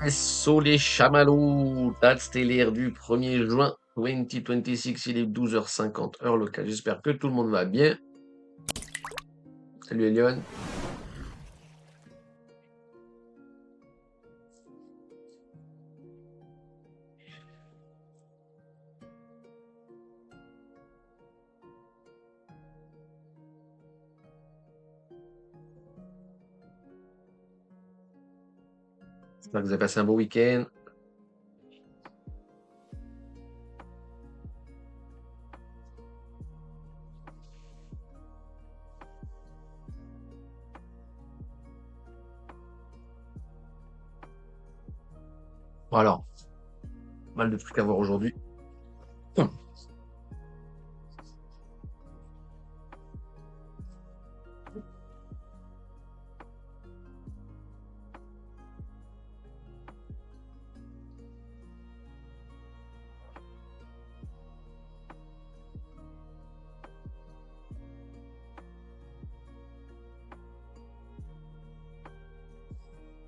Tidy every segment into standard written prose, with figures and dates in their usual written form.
So les chamallows, date stellaire du 1er juin 2026, il est 12h50 heure locale. J'espère que tout le monde va bien. Salut Elion. J'espère que vous avez passé un beau week-end. Bon alors, mal de trucs à voir aujourd'hui.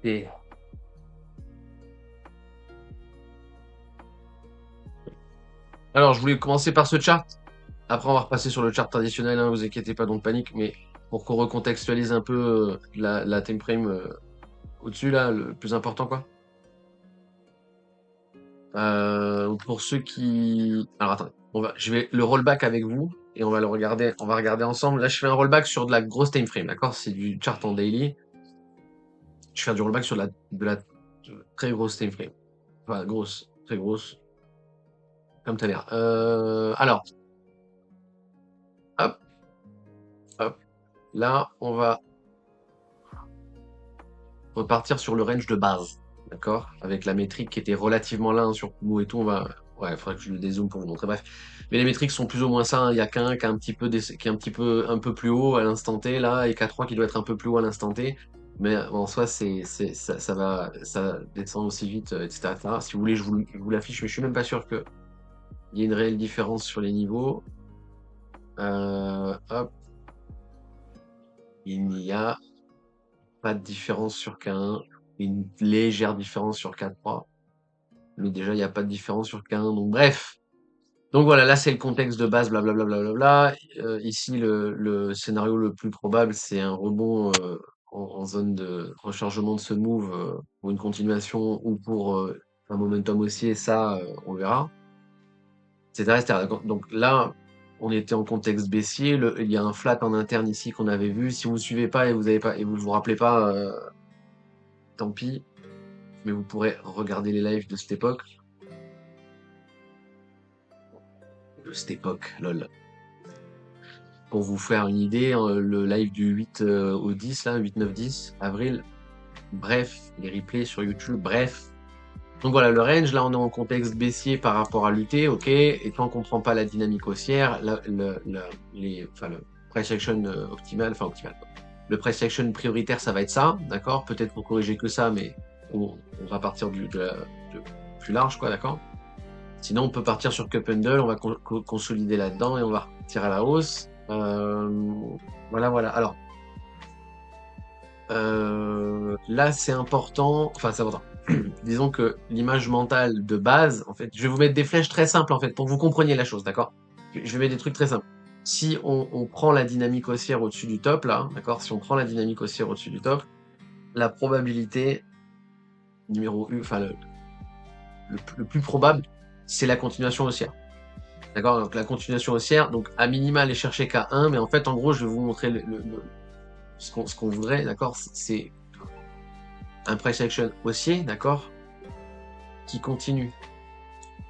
Et alors, je voulais commencer par ce chart. Après, on va repasser sur le chart traditionnel, hein, vous inquiétez pas, donc panique. Mais pour qu'on recontextualise un peu la time frame au-dessus, là, le plus important, quoi. Pour ceux qui... Alors attendez, je vais le rollback avec vous et on va regarder ensemble. Là, je fais un rollback sur de la grosse time frame, d'accord? C'est du chart en daily. Je fais du rollback sur de la très grosse time frame. Enfin, grosse, très grosse, comme ta mère. Alors, hop, hop. Là, on va repartir sur le range de base, d'accord? Avec la métrique qui était relativement là, hein, sur Kumo et tout. Ouais, il faudrait que je le dézoome pour vous montrer. Bref, mais les métriques sont plus ou moins ça, hein. Il y a qu'un qui est un petit peu, qui est un petit peu, un peu plus haut à l'instant T là, et K3 qui doit être un peu plus haut à l'instant T. Mais en soi, ça descend aussi vite, etc., etc. Si vous voulez, je vous l'affiche, mais je suis même pas sûr que il y ait une réelle différence sur les niveaux. Hop, il n'y a pas de différence sur K1, une légère différence sur K3. Mais déjà, il n'y a pas de différence sur K1. Donc, bref. Donc voilà, là, c'est le contexte de base, blablabla. Bla, bla, bla, bla. Ici, le scénario le plus probable, c'est un rebond en zone de rechargement de ce move pour une continuation ou pour un momentum haussier. Ça, on verra. Etc. etc. Donc là, on était en contexte baissier. Il y a un flat en interne ici qu'on avait vu. Si vous ne suivez pas et vous avez pas et vous vous rappelez pas, tant pis. Mais vous pourrez regarder les lives de cette époque. De cette époque, lol. Pour vous faire une idée, le live du 8 au 10, là, 8, 9, 10 avril, bref, les replays sur YouTube, bref. Donc voilà, le range, là, on est en contexte baissier par rapport à l'UT, ok, et tant qu'on prend pas la dynamique haussière, le price action optimal, le price action prioritaire, ça va être ça, d'accord, peut-être pour corriger que ça, mais on va partir de plus large, quoi, d'accord. Sinon, on peut partir sur Cup Handle, on va consolider là-dedans et on va repartir à la hausse. Voilà, voilà. Alors, là, c'est important. Enfin, c'est important. Disons que l'image mentale de base, en fait, je vais vous mettre des flèches très simples, en fait, pour que vous compreniez la chose, d'accord? Je vais mettre des trucs très simples. Si on prend la dynamique haussière au-dessus du top, là, d'accord? Si on prend la dynamique haussière au-dessus du top, la probabilité numéro 1, enfin, le plus probable, c'est la continuation haussière. D'accord? Donc la continuation haussière, donc à minima aller chercher K1, mais en fait, en gros, je vais vous montrer ce qu'on voudrait, d'accord? C'est un price action haussier, d'accord? Qui continue.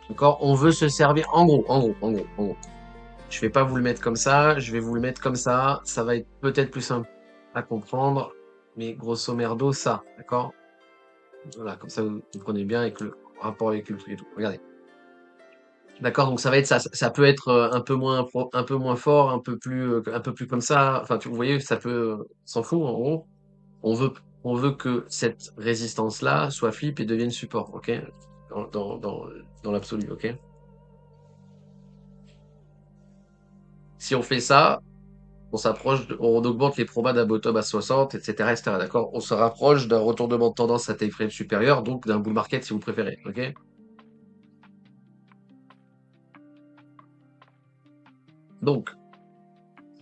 D'accord? On veut se servir, en gros. Je vais pas vous le mettre comme ça, je vais vous le mettre comme ça. Ça va être peut-être plus simple à comprendre, mais grosso merdo, ça, d'accord? Voilà, comme ça vous comprenez bien avec le rapport avec le truc et tout. Regardez. D'accord, donc ça va être ça. Ça peut être un peu moins fort, un peu plus comme ça. Enfin, vous voyez, ça peut, s'en fout en gros. On veut, on veut que cette résistance-là soit flip et devienne support, ok? Dans l'absolu, ok? Si on fait ça, on augmente les probas d'un bottom à 60, etc., etc., d'accord? On se rapproche d'un retournement de tendance à time frame supérieur, donc d'un bull market si vous préférez, ok? Donc,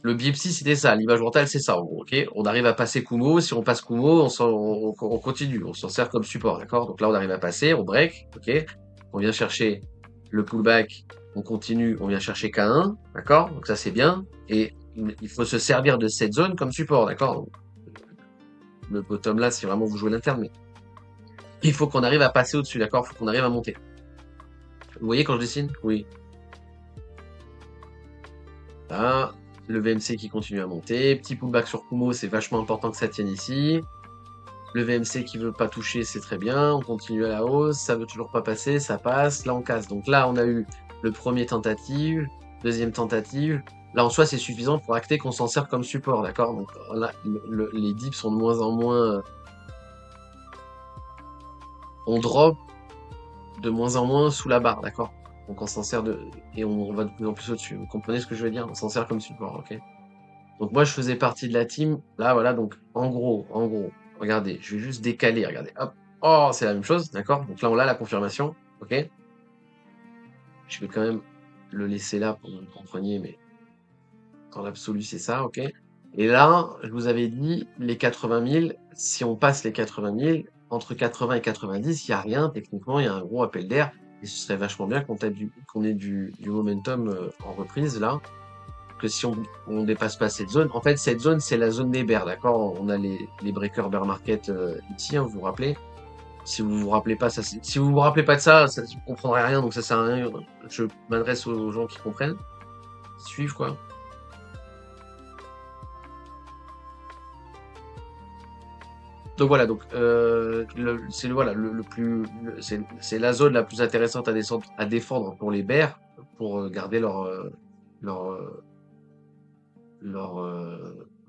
le BFC, c'était ça. L'image mentale, c'est ça, en gros, ok? On arrive à passer Kumo. Si on passe Kumo, on continue. On s'en sert comme support, d'accord? Donc là, on arrive à passer, on break, ok? On vient chercher le pullback, on continue, on vient chercher K1, d'accord? Donc ça, c'est bien. Et il faut se servir de cette zone comme support, d'accord? Le bottom là, c'est vraiment vous jouez l'interne, mais il faut qu'on arrive à passer au-dessus, d'accord? Il faut qu'on arrive à monter. Vous voyez quand je dessine? Oui. Là, le VMC qui continue à monter. Petit pullback sur Kumo, c'est vachement important que ça tienne ici. Le VMC qui veut pas toucher, c'est très bien. On continue à la hausse. Ça veut toujours pas passer, ça passe. Là, on casse. Donc là, on a eu le premier tentative, deuxième tentative. Là, en soi, c'est suffisant pour acter qu'on s'en sert comme support, d'accord? Donc là, les dips sont de moins en moins... On drop de moins en moins sous la barre, d'accord? Donc on s'en sert de... Et on va de plus en plus au-dessus. Vous comprenez ce que je veux dire? On s'en sert comme support, ok? Donc moi, je faisais partie de la team. Là, voilà, donc en gros, regardez, je vais juste décaler, regardez, hop. Oh, c'est la même chose, d'accord? Donc là, on a la confirmation, ok? Je vais quand même le laisser là pour que vous compreniez, mais dans l'absolu, c'est ça, ok? Et là, je vous avais dit, les 80 000, si on passe les 80 000, entre 80 et 90, il n'y a rien, techniquement, il y a un gros appel d'air, et ce serait vachement bien qu'on ait du momentum en reprise, là, que si on dépasse pas cette zone, en fait, cette zone, c'est la zone des bears, d'accord? On a les breakers bear market ici, hein, vous vous rappelez? Si vous vous rappelez pas, si vous vous rappelez pas de ça, vous comprendrez rien, donc ça sert à rien. Je m'adresse aux gens qui comprennent, qui suivent, quoi. Donc voilà, donc c'est voilà c'est la zone la plus intéressante à défendre pour les bears, pour garder leur euh, leur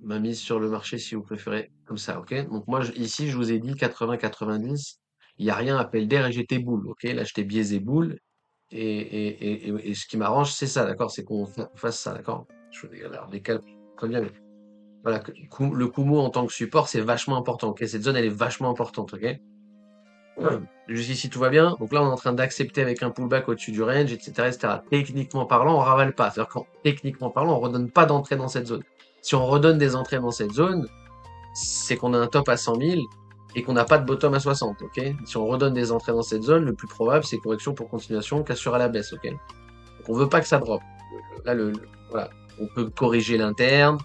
mainmise sur le marché si vous préférez comme ça, ok? Donc moi ici je vous ai dit 80-90, il y a rien appel d'air et j'étais boule, ok? Là j'étais biaisé boule et ce qui m'arrange c'est ça, d'accord? C'est qu'on fasse ça, d'accord? Je alors décale très bien, mais voilà, le Kumo en tant que support c'est vachement important, ok? Cette zone elle est vachement importante, ok? Jusqu'ici tout va bien. Donc là, on est en train d'accepter avec un pullback au-dessus du range, etc., etc. Techniquement parlant, on ravale pas. C'est-à-dire qu'en techniquement parlant, on redonne pas d'entrée dans cette zone. Si on redonne des entrées dans cette zone, c'est qu'on a un top à 100 000 et qu'on n'a pas de bottom à 60, ok? Si on redonne des entrées dans cette zone, le plus probable, c'est correction pour continuation, cassure à la baisse, ok? Donc on veut pas que ça drop. Là, voilà. On peut corriger l'interne,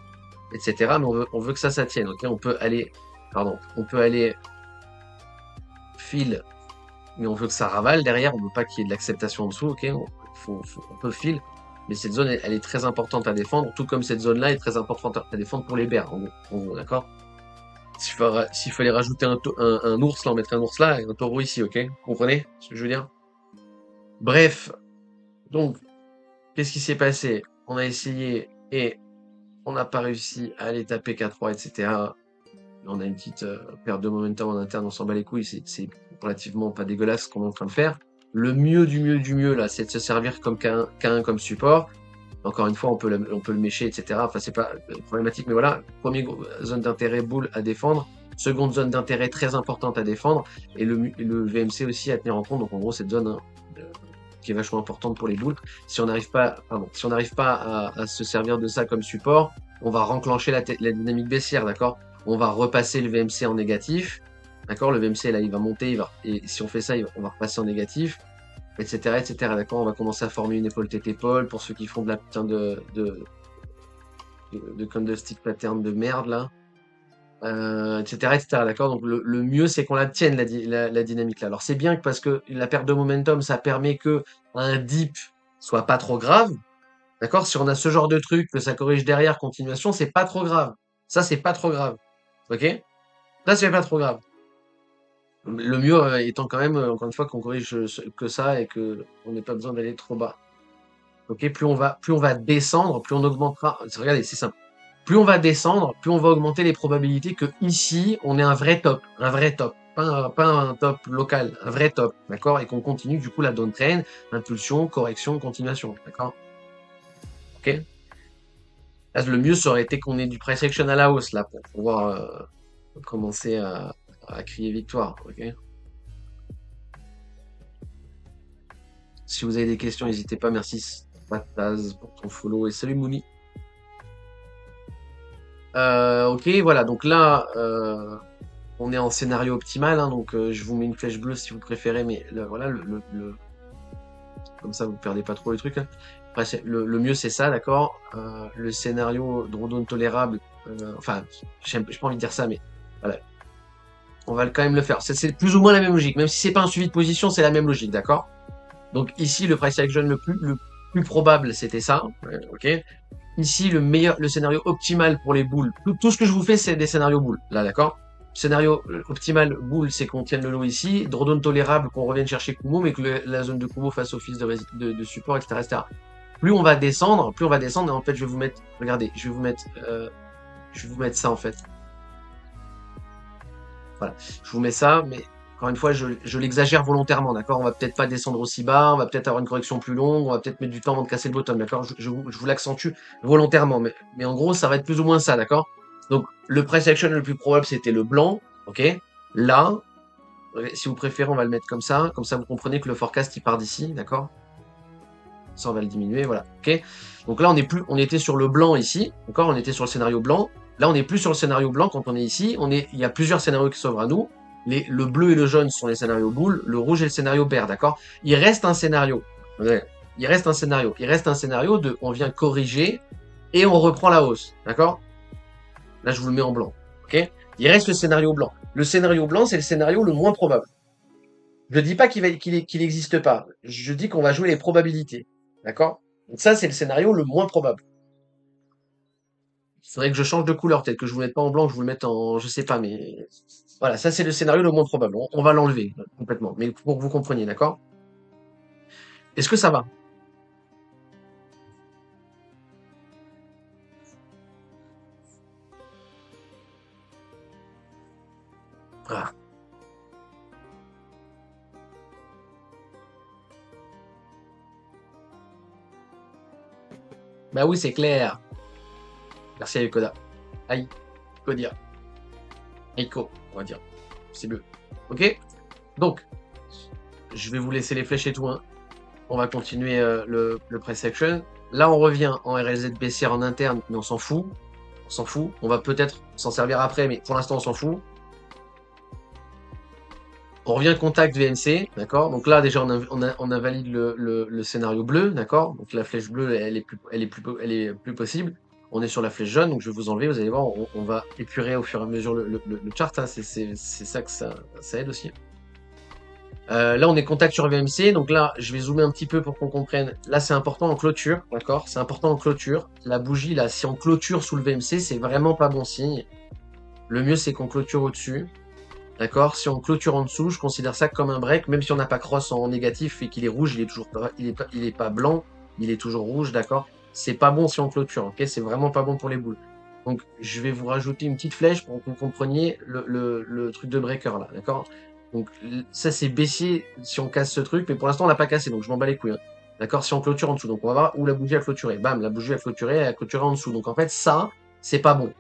etc., mais on veut que ça tienne, ok? On peut aller fil mais on veut que ça ravale derrière, on veut pas qu'il y ait de l'acceptation en dessous, ok? On peut fil, mais cette zone, elle est très importante à défendre, tout comme cette zone-là est très importante à défendre pour les bears, en gros, d'accord? S'il fallait rajouter un ours, là, on mettrait un ours là et un taureau ici, ok? Vous comprenez ce que je veux dire? Bref, donc, qu'est-ce qui s'est passé? On a essayé et on n'a pas réussi à aller taper K3, etc. On a une petite perte de momentum en interne, on s'en bat les couilles, c'est relativement pas dégueulasse ce qu'on est en train de faire. Le mieux du mieux, là, c'est de se servir comme K1 comme support. Encore une fois, on peut le mécher, etc. Enfin, c'est pas problématique, mais voilà. Première zone d'intérêt boule à défendre. Seconde zone d'intérêt très importante à défendre. Et le VMC aussi à tenir en compte. Donc, en gros, cette zone qui est vachement importante pour les boules. Si on n'arrive pas, à se servir de ça comme support, on va renclencher la dynamique baissière, d'accord? On va repasser le VMC en négatif, d'accord? Le VMC, là, il va monter, et si on fait ça, on va repasser en négatif, etc., etc., d'accord? On va commencer à former une épaule tête-épaule pour ceux qui font de la putain de candlestick pattern de merde, là, etc., etc., d'accord? Donc, le mieux, c'est qu'on la tienne, la dynamique, là. Alors, c'est bien parce que la perte de momentum, ça permet que un dip soit pas trop grave, d'accord? Si on a ce genre de truc, que ça corrige derrière, continuation, c'est pas trop grave. Ça, c'est pas trop grave. Ok? Ça, c'est pas trop grave. Le mieux étant quand même, encore une fois, qu'on corrige que ça et que on n'ait pas besoin d'aller trop bas. Ok? Plus on va descendre, plus on augmentera. Regardez, c'est simple. Plus on va descendre, plus on va augmenter les probabilités que ici, on ait un vrai top. Un vrai top. Pas un top local, un vrai top. D'accord? Et qu'on continue du coup la downtrend, impulsion, correction, continuation. D'accord? Ok? Là, le mieux, ça aurait été qu'on ait du price action à la hausse, là, pour pouvoir commencer à crier victoire, ok? Si vous avez des questions, n'hésitez pas. Merci Pataz pour ton follow et salut Mouni. Ok, voilà, donc là, on est en scénario optimal, hein, donc je vous mets une flèche bleue si vous préférez, mais voilà, comme ça vous perdez pas trop le truc, hein. Après, le mieux c'est ça, d'accord. Le scénario drawdown tolérable, enfin, j'ai pas envie de dire ça, mais voilà, on va quand même le faire. C'est plus ou moins la même logique, même si c'est pas un suivi de position, c'est la même logique, d'accord. Donc ici, le price action le plus probable, c'était ça, ok. Ici, le scénario optimal pour les boules. Tout ce que je vous fais, c'est des scénarios boules, là, d'accord. Scénario optimal boule, c'est qu'on tienne le lot ici. Drawdown tolérable, qu'on revienne chercher Kumo, mais que la zone de Kumo fasse office de support, etc., etc. Plus on va descendre, et en fait, je vais vous mettre, regardez, je vais vous mettre ça, en fait. Voilà. Je vous mets ça, mais encore une fois, je l'exagère volontairement, d'accord. On va peut-être pas descendre aussi bas, on va peut-être avoir une correction plus longue, on va peut-être mettre du temps avant de casser le bottom, d'accord. Je vous l'accentue volontairement, mais en gros, ça va être plus ou moins ça, d'accord. Donc, le price action le plus probable, c'était le blanc, ok. Là, si vous préférez, on va le mettre comme ça vous comprenez que le forecast, il part d'ici, d'accord. Ça, on va le diminuer, voilà, ok. Donc là, on était sur le blanc ici, d'accord. On était sur le scénario blanc. Là, on n'est plus sur le scénario blanc quand on est ici. Il y a plusieurs scénarios qui s'ouvrent à nous. Le bleu et le jaune sont les scénarios boules, le rouge est le scénario bear, d'accord. Il reste un scénario. Il reste un scénario de on vient corriger et on reprend la hausse, d'accord. Là, je vous le mets en blanc, ok. Il reste le scénario blanc. Le scénario blanc, c'est le scénario le moins probable. Je dis pas qu'il n'existe pas. Je dis qu'on va jouer les probabilités, d'accord. Donc ça, c'est le scénario le moins probable. Il faudrait que je change de couleur, peut-être que je vous mette pas en blanc, que je vous le mette en, je sais pas, mais voilà, ça c'est le scénario le moins probable. On va l'enlever complètement, mais pour que vous compreniez, d'accord. Est-ce que ça va? Ah. Bah oui, c'est clair. Merci à Yukoda. Aïe, Kodia. Aiko, on va dire. C'est bleu. Ok. Donc, je vais vous laisser les flèches et tout, hein. On va continuer le press action. Là, on revient en RLZ baissière en interne, mais on s'en fout. On s'en fout. On va peut-être s'en servir après, mais pour l'instant, on s'en fout. On revient contact VNC, d'accord. Donc là, déjà, on invalide le scénario bleu, d'accord. Donc la flèche bleue, elle est plus possible. On est sur la flèche jaune, donc je vais vous enlever. Vous allez voir, on va épurer au fur et à mesure le chart. Hein, c'est ça que ça aide aussi. Là, on est contact sur VMC. Donc là, je vais zoomer un petit peu pour qu'on comprenne. Là, c'est important en clôture, d'accord. C'est important en clôture. La bougie, là, si on clôture sous le VMC, c'est vraiment pas bon signe. Le mieux, c'est qu'on clôture au-dessus. D'accord. Si on clôture en dessous, je considère ça comme un break, même si on n'a pas cross en négatif et qu'il est rouge, il est pas blanc, il est toujours rouge, d'accord. C'est pas bon si on clôture, ok. C'est vraiment pas bon pour les boules. Donc, je vais vous rajouter une petite flèche pour que vous compreniez le truc de breaker là, d'accord. Donc, ça c'est baissier si on casse ce truc, mais pour l'instant on l'a pas cassé, donc je m'en bats les couilles, hein. D'accord. Si on clôture en dessous, donc on va voir où la bougie a clôturé. Bam, la bougie a clôturé, elle a clôturé en dessous. Donc en fait, ça, c'est pas bon,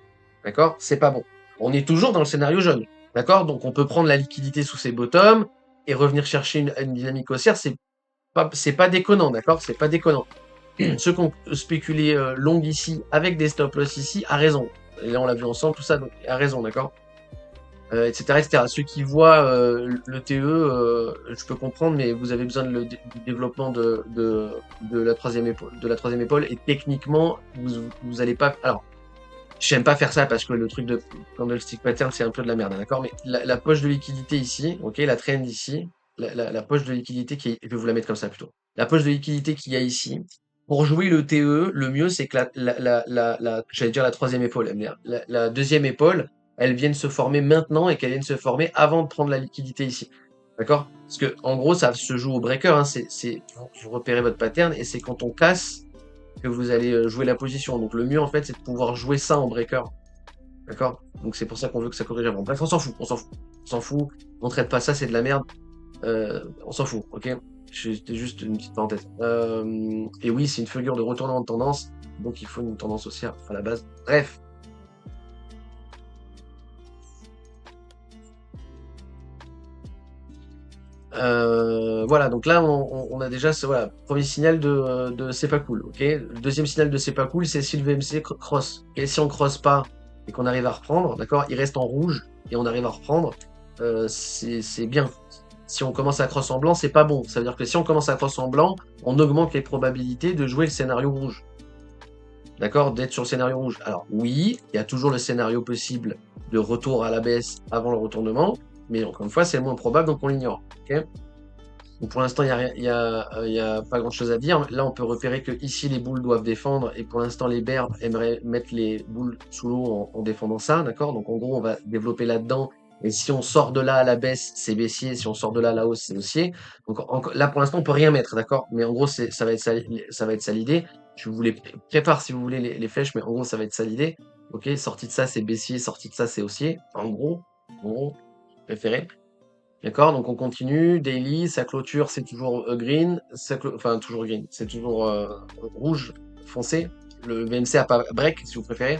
d'accord. C'est pas bon. On est toujours dans le scénario jaune. D'accord. Donc, on peut prendre la liquidité sous ses bottoms et revenir chercher une dynamique haussière. C'est pas déconnant. D'accord. C'est pas déconnant. Ceux qui ont spéculé long ici avec des stop loss ici a raison. Et là, on l'a vu ensemble, tout ça, donc a raison. D'accord. Etc., etc. Ceux qui voient le TE, je peux comprendre, mais vous avez besoin du développement de la troisième épaule, et techniquement, vous allez pas. Alors, j'aime pas faire ça parce que le truc de candlestick pattern, c'est un peu de la merde, d'accord. Mais la poche de liquidité ici, ok, la trend ici, la poche de liquidité je vais vous la mettre comme ça plutôt. La poche de liquidité qu'il y a ici, pour jouer le TE, le mieux c'est que j'allais dire la troisième épaule, la deuxième épaule, elle vienne se former maintenant et qu'elle vienne se former avant de prendre la liquidité ici. D'accord. Parce que en gros, ça se joue au breaker, hein, vous repérez votre pattern et c'est quand on casse que vous allez jouer la position. Donc le mieux en fait, c'est de pouvoir jouer ça en breaker. D'accord. Donc c'est pour ça qu'on veut que ça corrige avant. Bref, on s'en fout, on s'en fout. On s'en fout. On traite pas ça, c'est de la merde. On s'en fout, ok? C'était juste une petite parenthèse. Et oui, c'est une figure de retournement de tendance, donc il faut une tendance haussière à la base. Bref. Voilà, donc là on a déjà voilà, premier signal de c'est pas cool, ok? Le deuxième signal de c'est pas cool, c'est si le VMC cross. Et si on cross pas et qu'on arrive à reprendre, d'accord? Il reste en rouge et on arrive à reprendre, c'est bien. Si on commence à cross en blanc, c'est pas bon. Ça veut dire que si on commence à cross en blanc, on augmente les probabilités de jouer le scénario rouge. D'accord? D'être sur le scénario rouge. Alors oui, il y a toujours le scénario possible de retour à la baisse avant le retournement, mais encore une fois, c'est le moins probable, donc on l'ignore. Ok? Donc pour l'instant, il y a pas grand-chose à dire. Là, on peut repérer que ici, les boules doivent défendre, et pour l'instant, les bears aimeraient mettre les boules sous l'eau en défendant ça, d'accord? Donc en gros, on va développer là-dedans. Et si on sort de là à la baisse, c'est baissier. Si on sort de là à la hausse, c'est haussier. Donc là, pour l'instant, on peut rien mettre, d'accord? Mais en gros, ça va être ça l'idée. Je vous les prépare si vous voulez les flèches, mais en gros, ça va être ça l'idée. Ok, sortie de ça, c'est baissier. Sortie de ça, c'est haussier. En gros, préféré. D'accord, donc on continue. Daily, sa clôture, c'est toujours green. Enfin, toujours green. C'est toujours rouge foncé. Le VMC a pas break, si vous préférez.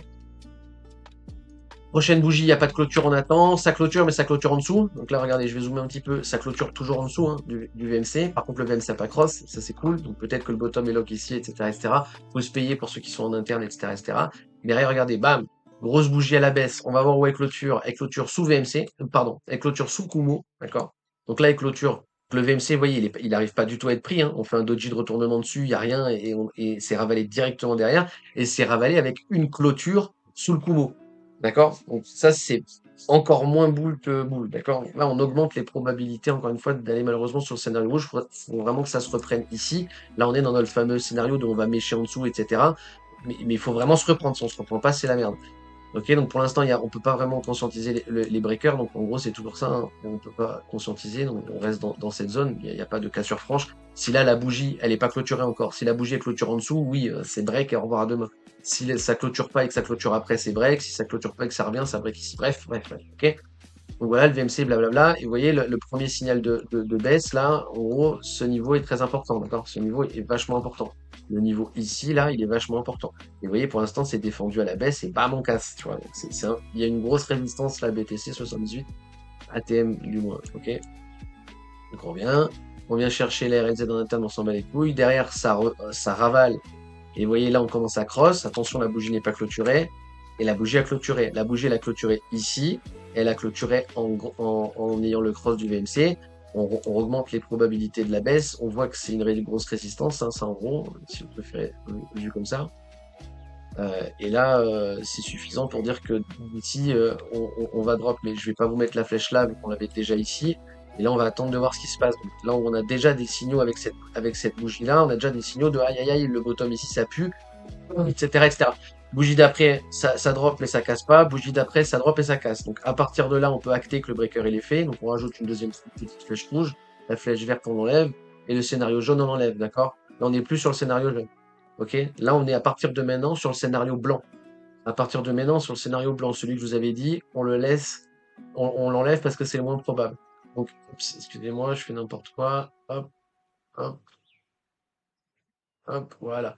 Prochaine bougie, il n'y a pas de clôture, on attend. Sa clôture, mais sa clôture en dessous. Donc là, regardez, je vais zoomer un petit peu. Sa clôture toujours en dessous hein, du VMC. Par contre, le VMC n'a pas cross. Ça, c'est cool. Donc peut-être que le bottom est lock ici, etc. etc. Faut se payer pour ceux qui sont en interne, etc. etc. Derrière, regardez, bam. Grosse bougie à la baisse. On va voir où est clôture. Elle clôture sous VMC. Pardon. Elle clôture sous Kumo. D'accord. Donc là, elle clôture. Le VMC, vous voyez, il n'arrive pas du tout à être pris. Hein. On fait un doji de retournement dessus, il n'y a rien. Et c'est ravalé directement derrière. Et c'est ravalé avec une clôture sous le Kumo. D'accord? Donc ça, c'est encore moins boule que boule. D'accord? Là, on augmente les probabilités, encore une fois, d'aller malheureusement sur le scénario rouge. Il faut vraiment que ça se reprenne ici. Là, on est dans notre fameux scénario où on va mécher en dessous, etc. Mais il faut vraiment se reprendre. Si on se reprend pas, c'est la merde. Ok, donc pour l'instant, on peut pas vraiment conscientiser les breakers, donc en gros, c'est toujours ça, hein. On peut pas conscientiser, donc on reste dans cette zone, il y a pas de cassure franche. Si là, la bougie, elle est pas clôturée encore, si la bougie est clôture en dessous, oui, c'est break et au revoir à demain. Si ça clôture pas et que ça clôture après, c'est break, si ça clôture pas et que ça revient, ça break ici. Bref, ok? Donc voilà, le VMC, blablabla. Et vous voyez, le premier signal de baisse, là, en gros, ce niveau est très important, d'accord? Ce niveau est vachement important. Le niveau ici, là, il est vachement important. Et vous voyez, pour l'instant, c'est défendu à la baisse et bam, on casse, tu vois. Donc, il y a une grosse résistance, là, BTC 78, ATM du moins, ok? Donc on vient chercher les RZ en interne, on s'en bat les couilles. Derrière, ça ravale. Et vous voyez, là, on commence à cross. Attention, la bougie n'est pas clôturée. Et la bougie a clôturé. La bougie, elle a clôturé ici. Elle a clôturé en ayant le cross du VMC. On augmente les probabilités de la baisse. On voit que c'est une grosse résistance, hein, ça en gros, si vous préférez, vu comme ça. Et là, c'est suffisant pour dire que d'ici, on va drop, mais je vais pas vous mettre la flèche là, vu qu'on l'avait déjà ici. Et là, on va attendre de voir ce qui se passe. Donc, là, on a déjà des signaux avec cette bougie-là. On a déjà des signaux de aïe aïe aïe, le bottom ici, ça pue, etc., etc. Bougie d'après, ça drop, mais ça casse pas. Bougie d'après, ça drop et ça casse. Donc, à partir de là, on peut acter que le breaker, il est fait. Donc, on rajoute une deuxième petite flèche rouge. La flèche verte, on l'enlève. Et le scénario jaune, on enlève, d'accord? Là, on n'est plus sur le scénario jaune. Ok? Là, on est à partir de maintenant sur le scénario blanc. À partir de maintenant, sur le scénario blanc, celui que je vous avais dit, on le laisse, on l'enlève parce que c'est le moins probable. Donc, excusez-moi, je fais n'importe quoi. Hop, hop, hop, voilà.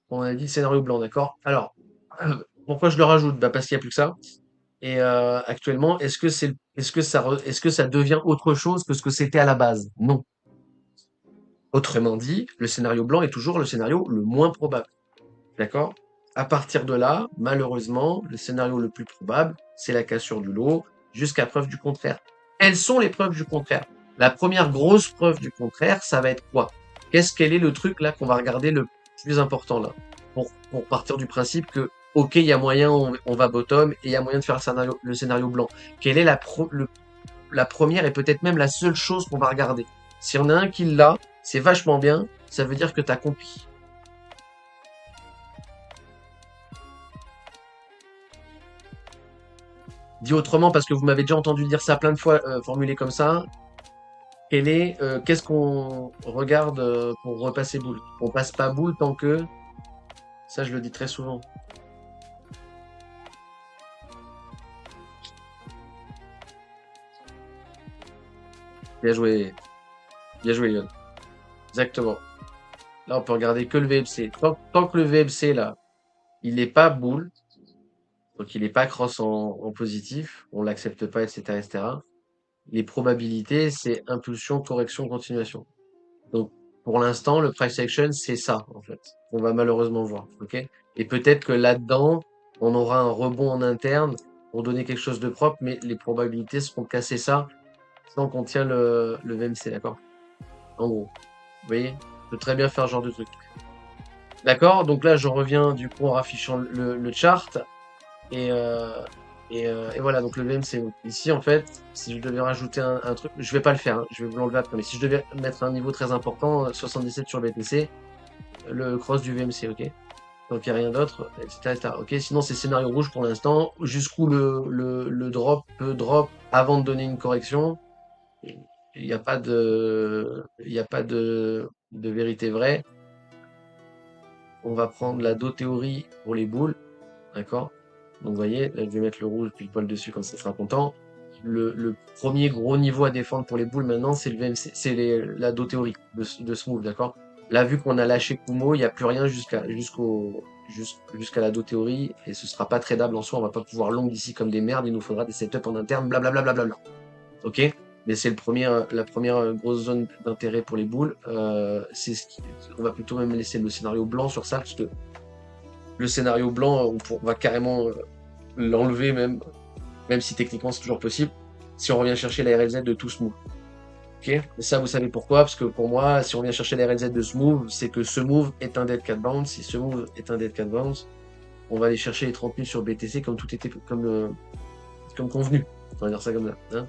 On a dit scénario blanc, d'accord? Alors, pourquoi je le rajoute? Bah parce qu'il n'y a plus que ça. Et actuellement, est-ce que ça devient autre chose que ce que c'était à la base? Non. Autrement dit, le scénario blanc est toujours le scénario le moins probable. D'accord? À partir de là, malheureusement, le scénario le plus probable, c'est la cassure du lot, jusqu'à preuve du contraire. Quelles sont les preuves du contraire? La première grosse preuve du contraire, ça va être quoi? Quel est le truc là qu'on va regarder le plus important là? Pour partir du principe que, ok, il y a moyen, on va bottom, et il y a moyen de faire le scénario blanc. Quelle est la première et peut-être même la seule chose qu'on va regarder? Si on a un qui l'a, c'est vachement bien, ça veut dire que tu as compris. Dit autrement, parce que vous m'avez déjà entendu dire ça plein de fois, formulé comme ça, qu'est-ce qu'on regarde pour repasser boule? On passe pas boule tant que, ça je le dis très souvent. Bien joué. Bien joué, Lyon. Exactement. Là, on peut regarder que le VMC. Tant que le VMC, là, il n'est pas boule, donc il n'est pas cross en positif, on l'accepte pas, etc., etc. Les probabilités, c'est impulsion, correction, continuation. Donc, pour l'instant, le price action, c'est ça, en fait. On va malheureusement voir, ok? Et peut-être que là-dedans, on aura un rebond en interne pour donner quelque chose de propre, mais les probabilités seront casser ça sans qu'on tient le VMC, d'accord? En gros. Vous voyez? On peut très bien faire ce genre de truc. D'accord? Donc là, je reviens du coup en raffichant le chart. Et, et voilà, donc le VMC. Donc ici, en fait, si je devais rajouter un truc, je vais pas le faire, hein, je vais vous l'enlever après. Mais si je devais mettre un niveau très important, 77 sur BTC, le cross du VMC, ok? Donc il n'y a rien d'autre, etc., etc. Ok, sinon c'est scénario rouge pour l'instant. Jusqu'où le drop peut drop avant de donner une correction. Il n'y a pas de vérité vraie. On va prendre la Do théorie pour les boules, d'accord? Donc vous voyez, là, je vais mettre le rouge puis le poil dessus comme ça sera content. Le premier gros niveau à défendre pour les boules maintenant, c'est le VMC, c'est la Do théorie de Smooth, d'accord? Là, vu qu'on a lâché Kumo, il n'y a plus rien jusqu'à la Do théorie et ce sera pas tradable en soi. On va pas pouvoir long ici comme des merdes. Il nous faudra des setups en interne, blablabla. Ok? Mais c'est la première grosse zone d'intérêt pour les boules. On va plutôt même laisser le scénario blanc sur ça parce que le scénario blanc, on va carrément l'enlever même si techniquement c'est toujours possible, si on revient chercher la RLZ de tout Smooth. Ok? Et ça, vous savez pourquoi? Parce que pour moi, si on vient chercher la RLZ de ce move, c'est que ce move est un dead cat bounce. Si ce move est un dead cat bounce, on va aller chercher les 30 000 sur BTC comme tout était comme convenu. On va dire ça comme ça. Hein.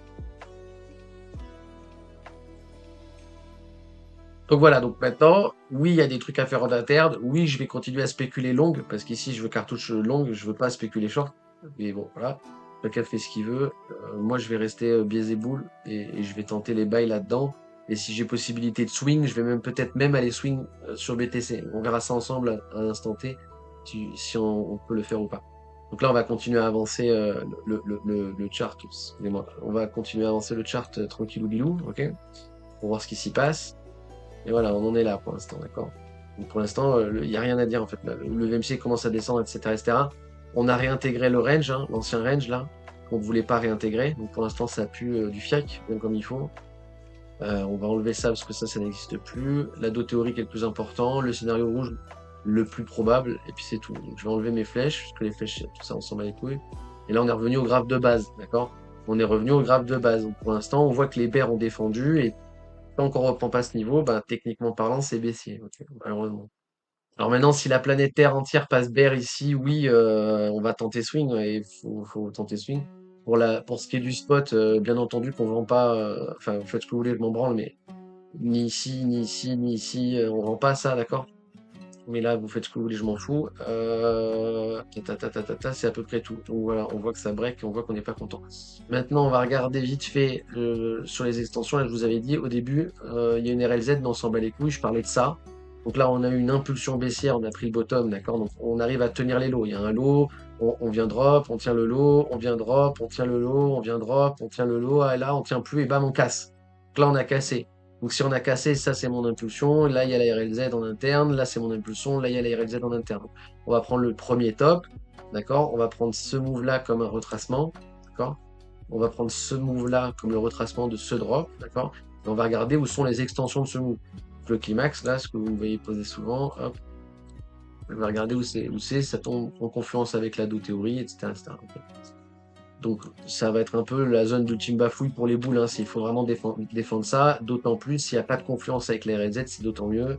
Donc voilà, donc maintenant, oui, il y a des trucs à faire en interne. Oui, je vais continuer à spéculer long, parce qu'ici, je veux cartouche longue, je veux pas spéculer short. Mais bon, voilà. Chacun fait ce qu'il veut. Moi, je vais rester biaisé boule et je vais tenter les bails là-dedans. Et si j'ai possibilité de swing, je vais même peut-être même aller swing sur BTC. On verra ça ensemble à l'instant T, si on peut le faire ou pas. Donc là, on va continuer à avancer le chart. Excusez-moi. On va continuer à avancer le chart tranquillou bilou, ok? Pour voir ce qui s'y passe. Et voilà, on en est là pour l'instant, d'accord? Donc pour l'instant, il n'y a rien à dire en fait. Là. Le VMC commence à descendre, etc., etc. On a réintégré le range, hein, l'ancien range là, qu'on ne voulait pas réintégrer. Donc pour l'instant, ça pue du fiac, bien comme il faut. On va enlever ça parce que ça n'existe plus. La Do théorique est le plus important. Le scénario rouge, le plus probable. Et puis c'est tout. Donc je vais enlever mes flèches, parce que les flèches, tout ça, on s'en bat les couilles. Et là, on est revenu au graphe de base, d'accord? On est revenu au graphe de base. Donc pour l'instant, on voit que les bears ont défendu et tant qu'on reprend pas ce niveau, bah, techniquement parlant, c'est baissier, malheureusement. Alors maintenant, si la planète Terre entière passe bear ici, oui, on va tenter swing, et faut tenter swing. Pour ce qui est du spot, bien entendu qu'on vend pas, enfin, vous faites ce que vous voulez, je m'en branle, mais ni ici, ni ici, ni ici, on vend pas ça, d'accord? Mais là, vous faites ce que vous voulez, je m'en fous. C'est à peu près tout. Donc voilà, on voit que ça break, on voit qu'on n'est pas content. Maintenant, on va regarder vite fait sur les extensions. Là, je vous avais dit au début, il y a une RLZ, mais on s'en bat les couilles. Je parlais de ça. Donc là, on a eu une impulsion baissière, on a pris le bottom, d'accord? Donc on arrive à tenir les lots. Il y a un lot, on vient drop, on tient le lot, on vient drop, on tient le lot, on vient drop, on tient le lot. Ah, et là, on tient plus et bam, on casse. Donc là, on a cassé. Donc si on a cassé, ça c'est mon impulsion, là il y a la RLZ en interne, là c'est mon impulsion, là il y a la RLZ en interne. On va prendre le premier top, d'accord? On va prendre ce move là comme un retracement, d'accord? On va prendre ce move là comme le retracement de ce drop, d'accord? Et on va regarder où sont les extensions de ce move. Le climax là, ce que vous me voyez poser souvent, hop. On va regarder où c'est, ça tombe en confluence avec la Do théorie, etc. etc. Donc ça va être un peu la zone d'ultime bafouille pour les boules, hein, s'il faut vraiment défendre ça, d'autant plus s'il n'y a pas de confluence avec la RLZ, c'est d'autant mieux.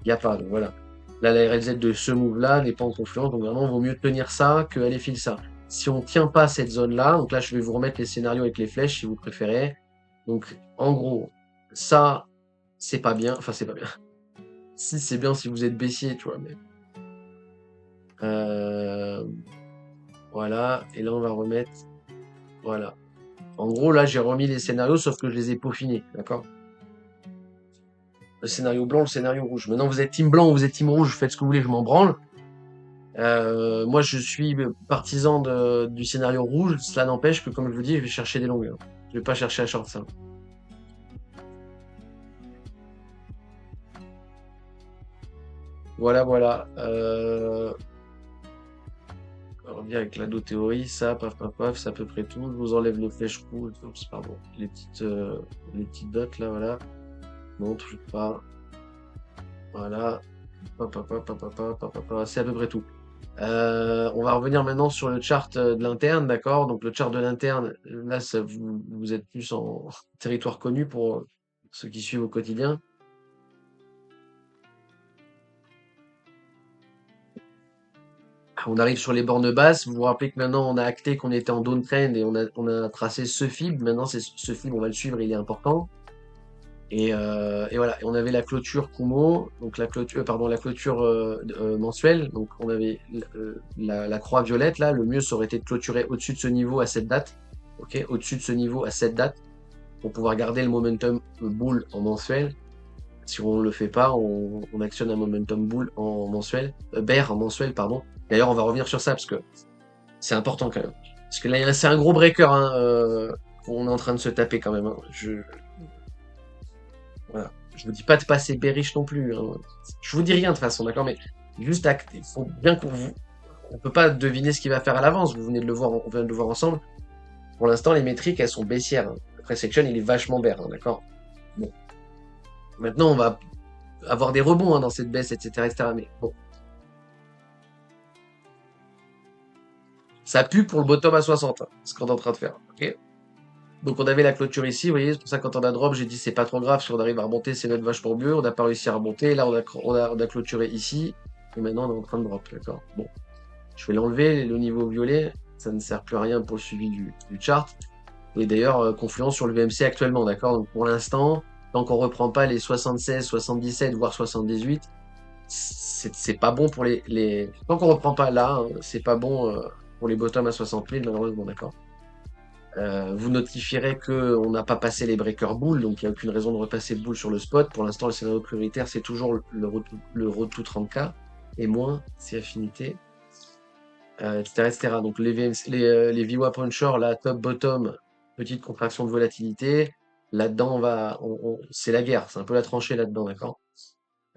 Il n'y a pas, donc voilà. Là, la RLZ de ce move-là n'est pas en confluence, donc vraiment, il vaut mieux tenir ça que aller fil ça. Si on ne tient pas cette zone-là, donc là, je vais vous remettre les scénarios avec les flèches, si vous préférez. Donc, en gros, ça, c'est pas bien, enfin, c'est pas bien. Si, c'est bien si vous êtes baissier, tu vois, mais... Voilà, et là, on va remettre... Voilà. En gros, là, j'ai remis les scénarios, sauf que je les ai peaufinés, d'accord? Le scénario blanc, le scénario rouge. Maintenant, vous êtes team blanc ou vous êtes team rouge, faites ce que vous voulez, je m'en branle. Moi, je suis partisan du scénario rouge. Cela n'empêche que, comme je vous dis, je vais chercher des longueurs. Je vais pas chercher à short ça. Voilà, voilà. On revient avec la théorie, ça, paf, paf, paf, c'est à peu près tout. Je vous enlève les flèches rouges, oups, pardon, les petites dots là, voilà. Non, toujours pas. Voilà. Hop, hop, hop, hop, hop, hop, hop, hop, hop, c'est à peu près tout. On va revenir maintenant sur le chart de l'interne, d'accord? Donc le chart de l'interne, là, vous êtes plus en territoire connu pour ceux qui suivent au quotidien. On arrive sur les bornes basses. Vous vous rappelez que maintenant on a acté qu'on était en downtrend et on a tracé ce fib. Maintenant, c'est ce fib, on va le suivre, il est important. Et voilà, et on avait la clôture Kumo, donc la clôture, pardon, la clôture mensuelle. Donc on avait la croix violette là. Le mieux ça aurait été de clôturer au-dessus de ce niveau à cette date, ok, au-dessus de ce niveau à cette date pour pouvoir garder le momentum bull en mensuel. Si on ne le fait pas, on actionne un momentum bull en mensuel, bear en mensuel, pardon. D'ailleurs, on va revenir sur ça parce que c'est important quand même. Parce que là, c'est un gros breaker hein, qu'on est en train de se taper quand même. Hein. Voilà. Je vous dis pas de passer bearish non plus. Hein. Je vous dis rien de toute façon, d'accord? Mais juste il faut bien qu'on vous. On peut pas deviner ce qu'il va faire à l'avance. Vous venez de le voir, on vient de le voir ensemble. Pour l'instant, les métriques, elles sont baissières. Hein. Le price action, il est vachement bear, hein, d'accord? Bon. Maintenant, on va avoir des rebonds hein, dans cette baisse, etc., etc. Mais bon, ça pue pour le bottom à 60, hein, ce qu'on est en train de faire. Ok. Donc on avait la clôture ici, vous voyez, c'est pour ça que quand on a drop, j'ai dit c'est pas trop grave, si on arrive à remonter, c'est notre vache pour mieux, on n'a pas réussi à remonter, là on a clôturé ici, et maintenant on est en train de drop, d'accord. Bon, je vais l'enlever, le niveau violet, ça ne sert plus à rien pour le suivi du chart, et d'ailleurs confluent sur le VMC actuellement, d'accord. Donc pour l'instant, tant qu'on reprend pas les 76, 77, voire 78, c'est pas bon pour Tant qu'on reprend pas là, hein, c'est pas bon pour les bottoms à 60 000, malheureusement, d'accord. Vous notifierez qu'on n'a pas passé les breakers bulls, donc il n'y a aucune raison de repasser le bull sur le spot. Pour l'instant, le scénario prioritaire, c'est toujours le road to 30K et moins si affinité, etc., etc. Donc les VWAP onshore, là, top, bottom, petite contraction de volatilité. Là-dedans, c'est la guerre, c'est un peu la tranchée là-dedans, d'accord?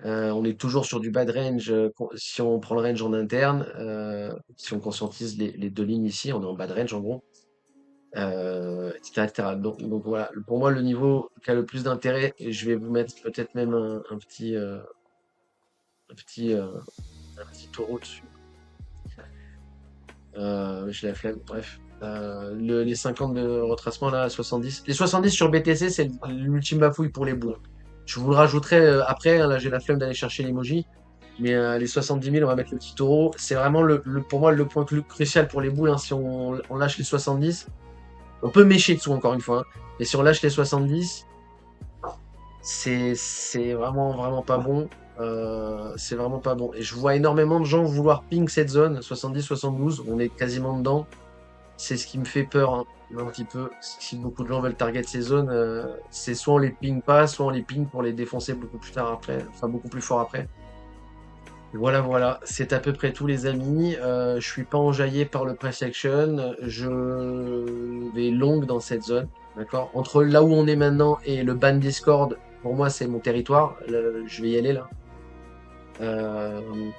On est toujours sur du bad range si on prend le range en interne, si on conscientise les deux lignes ici, on est en bad range en gros. Etc., etc. Donc voilà, pour moi, le niveau qui a le plus d'intérêt, et je vais vous mettre peut-être même un petit, euh, un petit taureau dessus. J'ai la flemme, bref. Les 50 de retracement là, 70. Les 70 sur BTC, c'est l'ultime bafouille pour les boules. Je vous le rajouterai après, hein, là j'ai la flemme d'aller chercher l'emoji. Mais les 70 000, on va mettre le petit taureau. C'est vraiment pour moi le point crucial pour les boules. Hein, si on lâche les 70, on peut mécher dessous encore une fois. Hein, mais si on lâche les 70, c'est vraiment, vraiment pas bon. C'est vraiment pas bon. Et je vois énormément de gens vouloir ping cette zone, 70-72. On est quasiment dedans. C'est ce qui me fait peur hein, un petit peu. Si beaucoup de gens veulent target ces zones, c'est soit on les ping pas, soit on les ping pour les défoncer beaucoup plus tard après, enfin beaucoup plus fort après. Voilà, voilà, c'est à peu près tout les amis. Je suis pas enjaillé par le price action. Je vais long dans cette zone, d'accord? Entre là où on est maintenant et le ban Discord, pour moi c'est mon territoire. Je vais y aller là. Euh,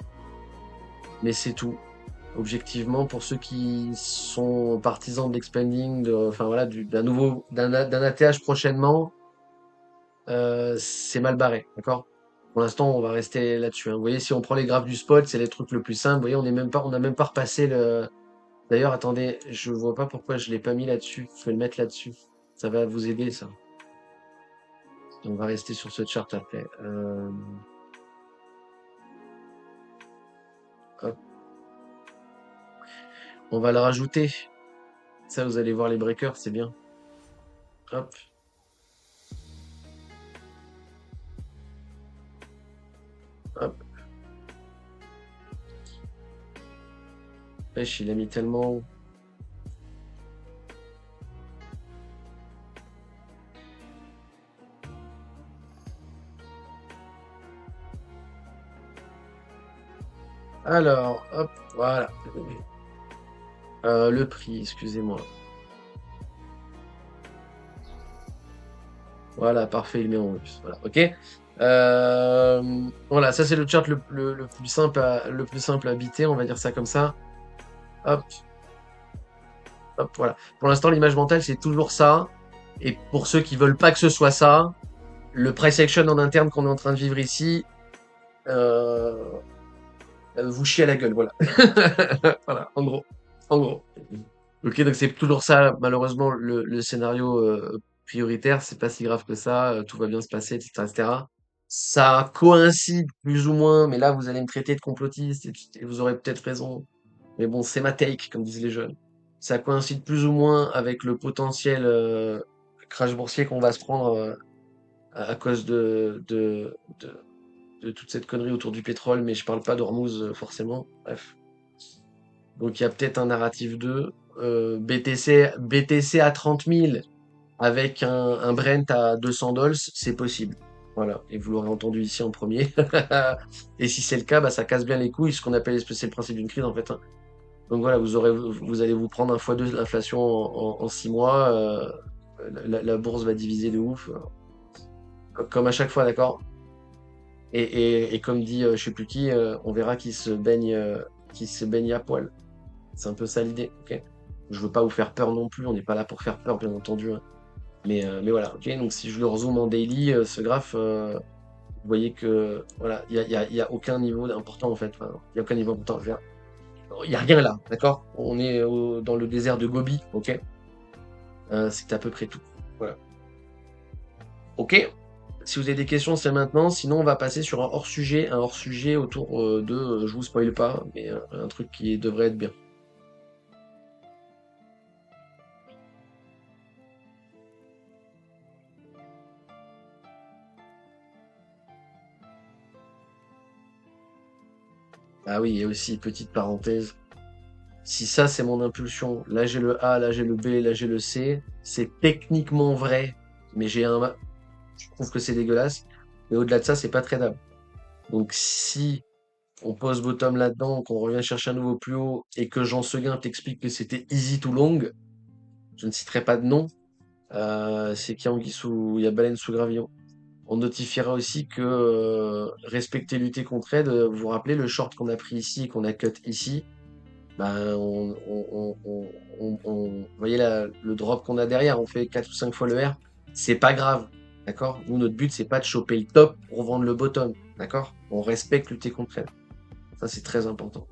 mais c'est tout. Objectivement, pour ceux qui sont partisans de l'expanding, enfin voilà, d'un ATH prochainement, c'est mal barré, d'accord? Pour l'instant, on va rester là-dessus. Hein. Vous voyez, si on prend les graphes du spot, c'est les trucs le plus simple. Vous voyez, on n'a même pas repassé le. D'ailleurs, attendez, je vois pas pourquoi je l'ai pas mis là-dessus. Je vais le mettre là-dessus. Ça va vous aider, ça. On va rester sur ce chart après. Hop. On va le rajouter. Ça, vous allez voir les breakers, c'est bien. Hop. Hop. Wesh, il a mis tellement. Alors, hop, voilà. Le prix, excusez-moi. Voilà, parfait, il met en russe. Voilà, ok. Voilà, ça c'est le chart le plus simple à habiter, on va dire ça comme ça. Hop, hop, voilà. Pour l'instant, l'image mentale, c'est toujours ça. Et pour ceux qui veulent pas que ce soit ça, le price action en interne qu'on est en train de vivre ici, euh, vous chie à la gueule, voilà. Voilà, en gros. En gros. Ok, donc c'est toujours ça, malheureusement, le scénario prioritaire, c'est pas si grave que ça, tout va bien se passer, etc., etc. Ça coïncide plus ou moins, mais là, vous allez me traiter de complotiste et vous aurez peut-être raison. Mais bon, c'est ma take, comme disent les jeunes. Ça coïncide plus ou moins avec le potentiel crash boursier qu'on va se prendre à cause de toute cette connerie autour du pétrole, mais je parle pas d'Ormuz forcément. Bref. Donc il y a peut-être un narratif 2. BTC à 30 000 avec un Brent à 200 dollars, c'est possible. Voilà, et vous l'aurez entendu ici en premier. Et si c'est le cas, bah, ça casse bien les couilles, ce qu'on appelle, c'est le principe d'une crise en fait, hein. Donc voilà, vous allez vous prendre un fois 2 de l'inflation en 6 mois. La bourse va diviser de ouf, comme à chaque fois, d'accord? Et comme dit, je sais plus qui, on verra qui se baigne à poil. C'est un peu ça l'idée, ok? Je veux pas vous faire peur non plus, on n'est pas là pour faire peur, bien entendu, hein. Mais voilà, ok? Donc si je le rezoome en daily, ce graphe, vous voyez que voilà, il y a aucun niveau important en fait. Enfin, il y a aucun niveau important. Il y a rien là, d'accord? On est dans le désert de Gobi, ok? C'est à peu près tout. Voilà. Ok? Si vous avez des questions, c'est maintenant. Sinon, on va passer sur un hors-sujet autour je vous spoil pas, mais un truc qui devrait être bien. Ah oui, et aussi, petite parenthèse, si ça c'est mon impulsion, là j'ai le A, là j'ai le B, là j'ai le C, c'est techniquement vrai, mais je trouve que c'est dégueulasse. Mais au-delà de ça, c'est pas tradable. Donc si on pose bottom là-dedans, qu'on revient chercher un nouveau plus haut, et que Jean Seguin t'explique que c'était easy to long, je ne citerai pas de nom, c'est qu'il y a anguille sous, il y a baleine sous gravillon. On notifiera aussi que respecter, lutter contre aide, vous vous rappelez le short qu'on a pris ici et qu'on a cut ici, ben vous voyez le drop qu'on a derrière, on fait 4 ou 5 fois le R, c'est pas grave, d'accord? Nous, notre but, c'est pas de choper le top pour vendre le bottom, d'accord? On respecte, lutter contre aide. Ça, c'est très important.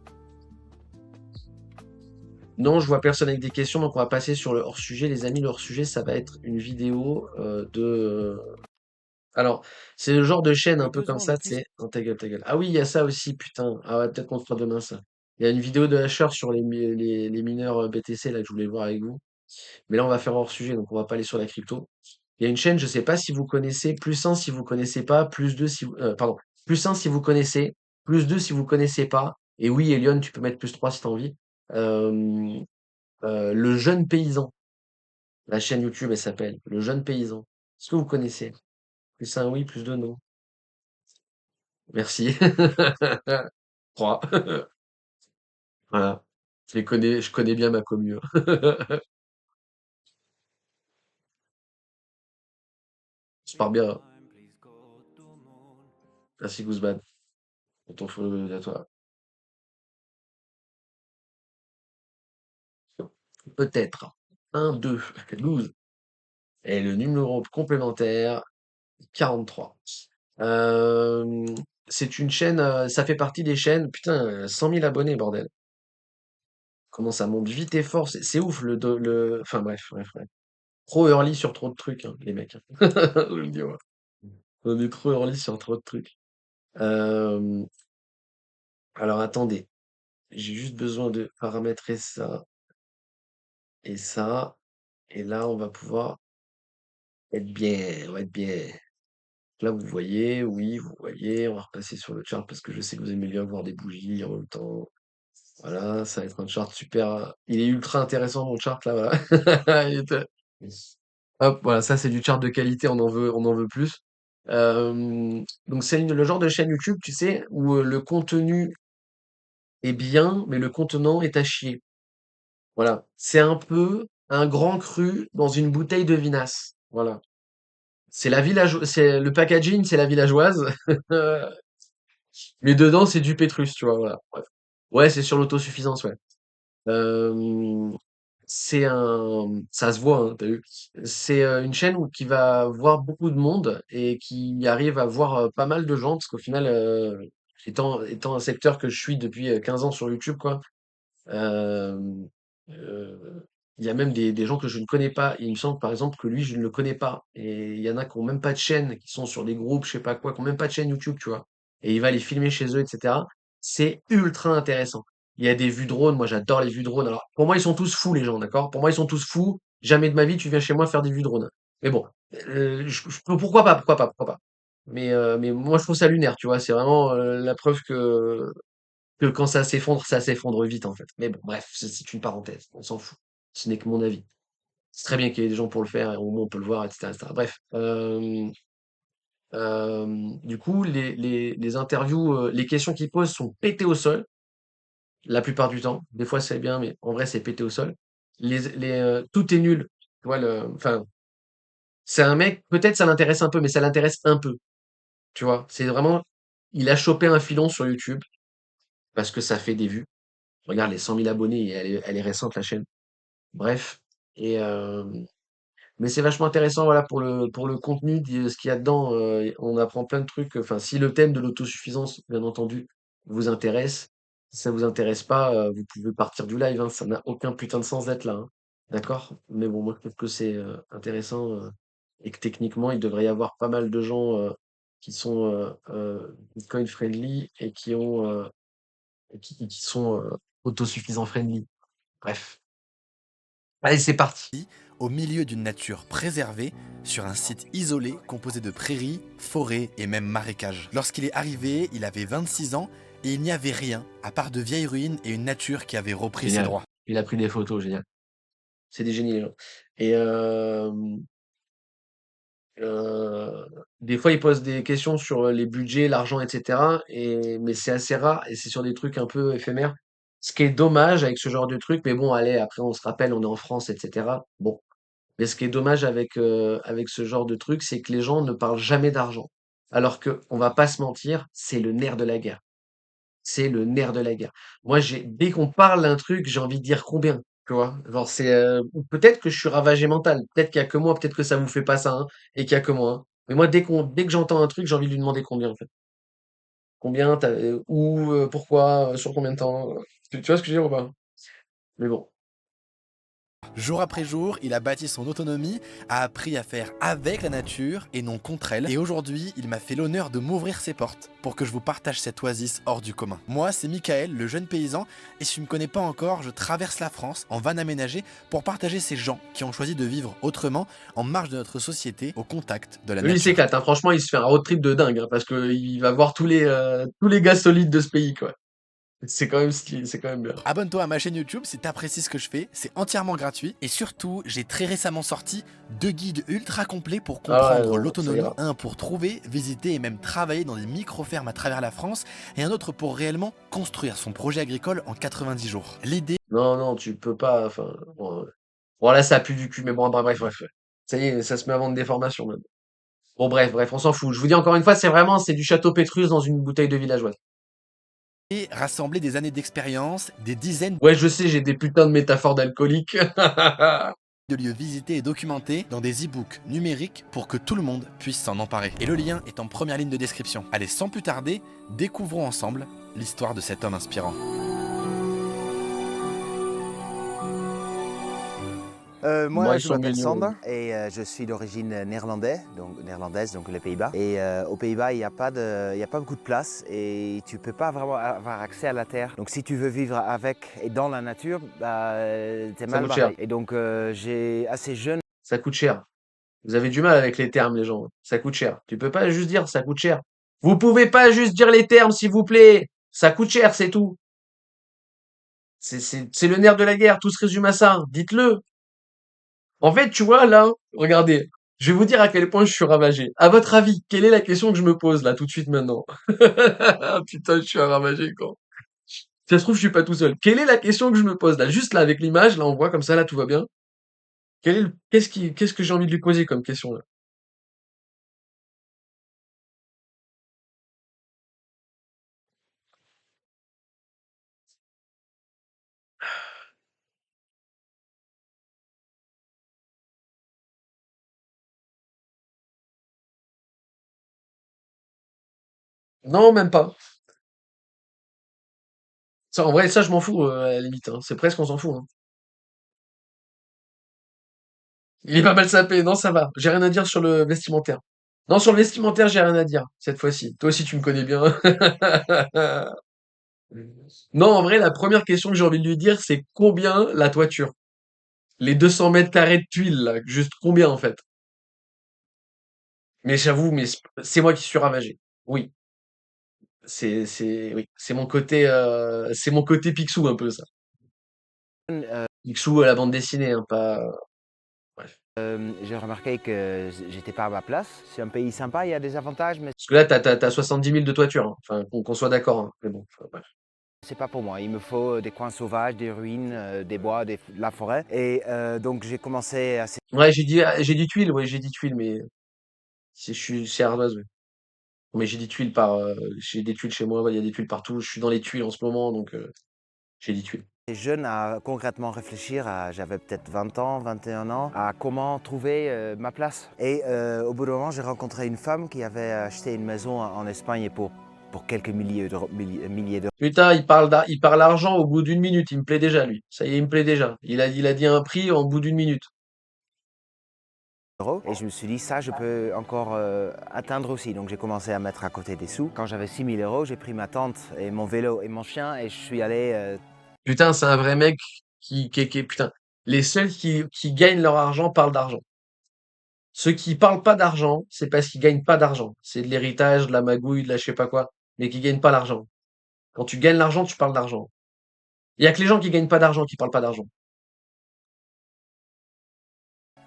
Non, je vois personne avec des questions, donc on va passer sur le hors-sujet. Les amis, le hors-sujet, ça va être une vidéo Alors, c'est le genre de chaîne un peu comme ça, tu sais. Non, ta gueule, ta gueule. Ah oui, il y a ça aussi, putain. Ah ouais, peut-être qu'on se fera demain ça. Il y a une vidéo de Asher sur les mineurs BTC, là, que je voulais voir avec vous. Mais là, on va faire hors sujet, donc on va pas aller sur la crypto. Il y a une chaîne, je sais pas si vous connaissez, plus un si vous connaissez pas, plus 2 si vous, pardon, plus un si vous connaissez, plus 2 si vous connaissez pas. Et oui, Elion, tu peux mettre plus 3 si t'as envie. Euh, le jeune paysan. La chaîne YouTube, elle s'appelle Le jeune paysan. Est-ce que vous connaissez? Plus un oui, plus 2 non. Merci. 3. Voilà. Je connais bien ma commu, hein. Je pars bien, hein. Merci Guzman pour ton follow à toi. Peut-être. Un, 2, 12. Et le numéro complémentaire, 43. Euh, c'est une chaîne, ça fait partie des chaînes, putain, 100 000 abonnés, bordel. Comment ça monte vite et fort, c'est ouf enfin bref, bref, bref. Trop early sur trop de trucs, hein, les mecs, hein. Je le dis, ouais. On est trop early sur trop de trucs. Euh, alors attendez, j'ai juste besoin de paramétrer ça et ça. Et là, on va pouvoir être bien, on va être bien. Là, vous voyez, oui, vous voyez. On va repasser sur le chart parce que je sais que vous aimez bien voir des bougies en même temps. Voilà, ça va être un chart super. Il est ultra intéressant, mon chart, là, voilà. Il est- Hop, voilà, ça c'est du chart de qualité, on en veut plus. Donc c'est le genre de chaîne YouTube, tu sais, où le contenu est bien, mais le contenant est à chier. Voilà. C'est un peu un grand cru dans une bouteille de vinasse. Voilà. C'est la village, c'est le packaging, c'est la villageoise, mais dedans c'est du Pétrus, tu vois, voilà. Bref. Ouais, c'est sur l'autosuffisance, ouais. Euh, c'est ça se voit, hein, t'as vu. C'est une chaîne qui va voir beaucoup de monde et qui arrive à voir pas mal de gens, parce qu'au final, étant un secteur que je suis depuis 15 ans sur YouTube, quoi. Hem, il y a même des gens que je ne connais pas. Il me semble, par exemple, que lui, je ne le connais pas et il y en a qui ont même pas de chaîne, qui sont sur des groupes, je sais pas quoi, qui ont même pas de chaîne YouTube, tu vois? Et il va les filmer chez eux et cetera. C'est ultra intéressant. Il y a des vues drone, moi j'adore les vues drone. Alors, pour moi, ils sont tous fous les gens, d'accord? Pour moi, ils sont tous fous. Jamais de ma vie, tu viens chez moi faire des vues drone. Mais bon, je pourquoi pas, pourquoi pas, pourquoi pas? Mais moi, je trouve ça lunaire, tu vois? C'est vraiment, la preuve que quand ça s'effondre vite en fait. Mais bon, bref, c'est une parenthèse, on s'en fout. Ce n'est que mon avis. C'est très bien qu'il y ait des gens pour le faire et au moins on peut le voir, etc., etc. Bref, du coup, les interviews, les questions qu'ils posent sont pétées au sol la plupart du temps. Des fois c'est bien, mais en vrai c'est pété au sol. Tout est nul. Tu vois enfin, c'est un mec. Peut-être ça l'intéresse un peu, mais ça l'intéresse un peu. Tu vois, c'est vraiment, il a chopé un filon sur YouTube parce que ça fait des vues. Regarde les 100 000 abonnés, et elle est récente la chaîne. Bref, et mais c'est vachement intéressant, voilà, pour le contenu, ce qu'il y a dedans. On apprend plein de trucs. Enfin, si le thème de l'autosuffisance, bien entendu, vous intéresse, si ça vous intéresse pas, vous pouvez partir du live, hein, ça n'a aucun putain de sens d'être là, hein. D'accord? Mais bon, moi, je trouve que c'est intéressant et que techniquement, il devrait y avoir pas mal de gens qui sont Bitcoin friendly et qui sont autosuffisants friendly. Bref. Allez, c'est parti. Au milieu d'une nature préservée, sur un site isolé composé de prairies, forêts et même marécages. Lorsqu'il est arrivé, il avait 26 ans et il n'y avait rien à part de vieilles ruines et une nature qui avait repris ses Génial. droits. Il a pris des photos, génial. C'est des génies, les gens. Et heu, des fois, ils posent des questions sur, les budgets, l'argent et cetera mais c'est assez rare et c'est sur des trucs un peu éphémères. Ce qui est dommage avec ce genre de truc, mais bon, allez, après on se rappelle, on est en France et cetera. Bon, mais ce qui est dommage avec ce genre de truc, c'est que les gens ne parlent jamais d'argent. Alors qu'on va pas se mentir, c'est le nerf de la guerre. C'est le nerf de la guerre. Moi, dès qu'on parle d'un truc, j'ai envie de dire combien, tu vois? Genre, ou peut-être que je suis ravagé mental. Peut-être qu'il y a que moi, peut-être que ça vous fait pas ça, hein, et qu'il y a que moi, hein. Mais moi, dès que j'entends un truc, j'ai envie de lui demander combien, en fait. Combien, où, pourquoi, sur combien de temps, tu vois ce que je veux dire ou pas? Mais bon. Jour après jour, il a bâti son autonomie, a appris à faire avec la nature et non contre elle. Et aujourd'hui, il m'a fait l'honneur de m'ouvrir ses portes pour que je vous partage cette oasis hors du commun. Moi, c'est Michael, le jeune paysan, et si tu ne me connais pas encore, je traverse la France en van aménagé pour partager ces gens qui ont choisi de vivre autrement en marge de notre société au contact de la Lui, il nature. s'éclate, hein. Franchement, il se fait un road trip de dingue, hein, parce que il va voir tous les gars solides de ce pays, quoi. C'est quand même stylé, c'est quand même bien. Abonne-toi à ma chaîne YouTube si t'apprécies ce que je fais, c'est entièrement gratuit. Et surtout, j'ai très récemment sorti 2 guides ultra complets pour Ah ouais, comprendre non, ça l'autonomie. ira. Un pour trouver, visiter et même travailler dans des micro-fermes à travers la France. Et un autre pour réellement construire son projet agricole en 90 jours. L'idée Non, non, tu peux pas, enfin, bon, bon, là, ça pue du cul, mais bon, bref. Ça y est, ça se met à vendre des formations, maintenant. Bon, bref, on s'en fout. Je vous dis encore une fois, c'est du Château Pétrus dans une bouteille de villageoise. est rassembler des années d'expérience, des dizaines Ouais, je sais, j'ai des putains de métaphores d'alcoolique. de lieux visités et documentés dans des e-books numériques pour que tout le monde puisse s'en emparer. Et le lien est en première ligne de description. Allez, sans plus tarder, découvrons ensemble l'histoire de cet homme inspirant. Moi, Moi, ils je sont m'appelle mignons. Sander et je suis d'origine néerlandaise, donc les Pays-Bas. Et aux Pays-Bas, il y a pas beaucoup de place et tu peux pas vraiment avoir accès à la terre. Donc si tu veux vivre avec et dans la nature, bah, t'es Ça mal coûte cher. barré. Et donc j'ai assez jeune. Ça coûte cher. Vous avez du mal avec les termes, les gens. Ça coûte cher. Tu peux pas juste dire ça coûte cher. Vous pouvez pas juste dire les termes, s'il vous plaît. Ça coûte cher, c'est tout. C'est le nerf de la guerre. Tout se résume à ça. Dites-le. En fait, tu vois, là, regardez, je vais vous dire à quel point je suis ravagé. À votre avis, quelle est la question que je me pose là, tout de suite maintenant? Putain, je suis un ravagé, quoi. Ça se trouve, je suis pas tout seul. Quelle est la question que je me pose là? Juste là, avec l'image, là, on voit comme ça, là, tout va bien. Qu'est-ce que j'ai envie de lui poser comme question là? Non, même pas. Ça, en vrai, ça, je m'en fous, à la limite, hein. C'est presque, on s'en fout, hein. Il est pas mal sapé. Non, ça va. J'ai rien à dire sur le vestimentaire. Non, sur le vestimentaire, j'ai rien à dire, cette fois-ci. Toi aussi, tu me connais bien. Non, en vrai, la première question que j'ai envie de lui dire, c'est combien la toiture? Les 200 mètres carrés de tuiles, là, juste combien, en fait? Mais j'avoue, mais c'est moi qui suis ravagé. Oui, oui, c'est mon côté Picsou, un peu, ça. Picsou à la bande dessinée, hein, pas, bref. J'ai remarqué que j'étais pas à ma place. C'est un pays sympa, il y a des avantages, mais Parce que là, t'as 70 000 de toiture, hein. Enfin, qu'on soit d'accord, hein. Mais bon, enfin, bref. c'est pas pour moi. Il me faut des coins sauvages, des ruines, des bois, de la forêt. Et donc j'ai commencé à Ouais, j'ai dit tuiles, ouais, j'ai dit tuiles, mais c'est ardoise, ouais. Mais j'ai des tuiles chez moi, ouais, il y a des tuiles partout. Je suis dans les tuiles en ce moment, donc j'ai dit tuiles. jeune à concrètement réfléchir, j'avais peut-être 20 ans, 21 ans, à comment trouver ma place. Et au bout d'un moment, j'ai rencontré une femme qui avait acheté une maison en Espagne pour quelques milliers d'euros. Putain, il parle argent au bout d'une minute. Il me plaît déjà, lui. Ça y est, il me plaît déjà. Il a dit un prix au bout d'une minute. Et je me suis dit, ça, je peux encore atteindre aussi. Donc j'ai commencé à mettre à côté des sous. Quand j'avais 6 000 euros, j'ai pris ma tente et mon vélo et mon chien et je suis allé. Putain, c'est un vrai mec putain. Les seuls qui gagnent leur argent parlent d'argent. Ceux qui parlent pas d'argent, c'est parce qu'ils gagnent pas d'argent. C'est de l'héritage, de la magouille, de la je sais pas quoi, mais qui gagnent pas l'argent. Quand tu gagnes l'argent, tu parles d'argent. Il y a que les gens qui gagnent pas d'argent qui parlent pas d'argent.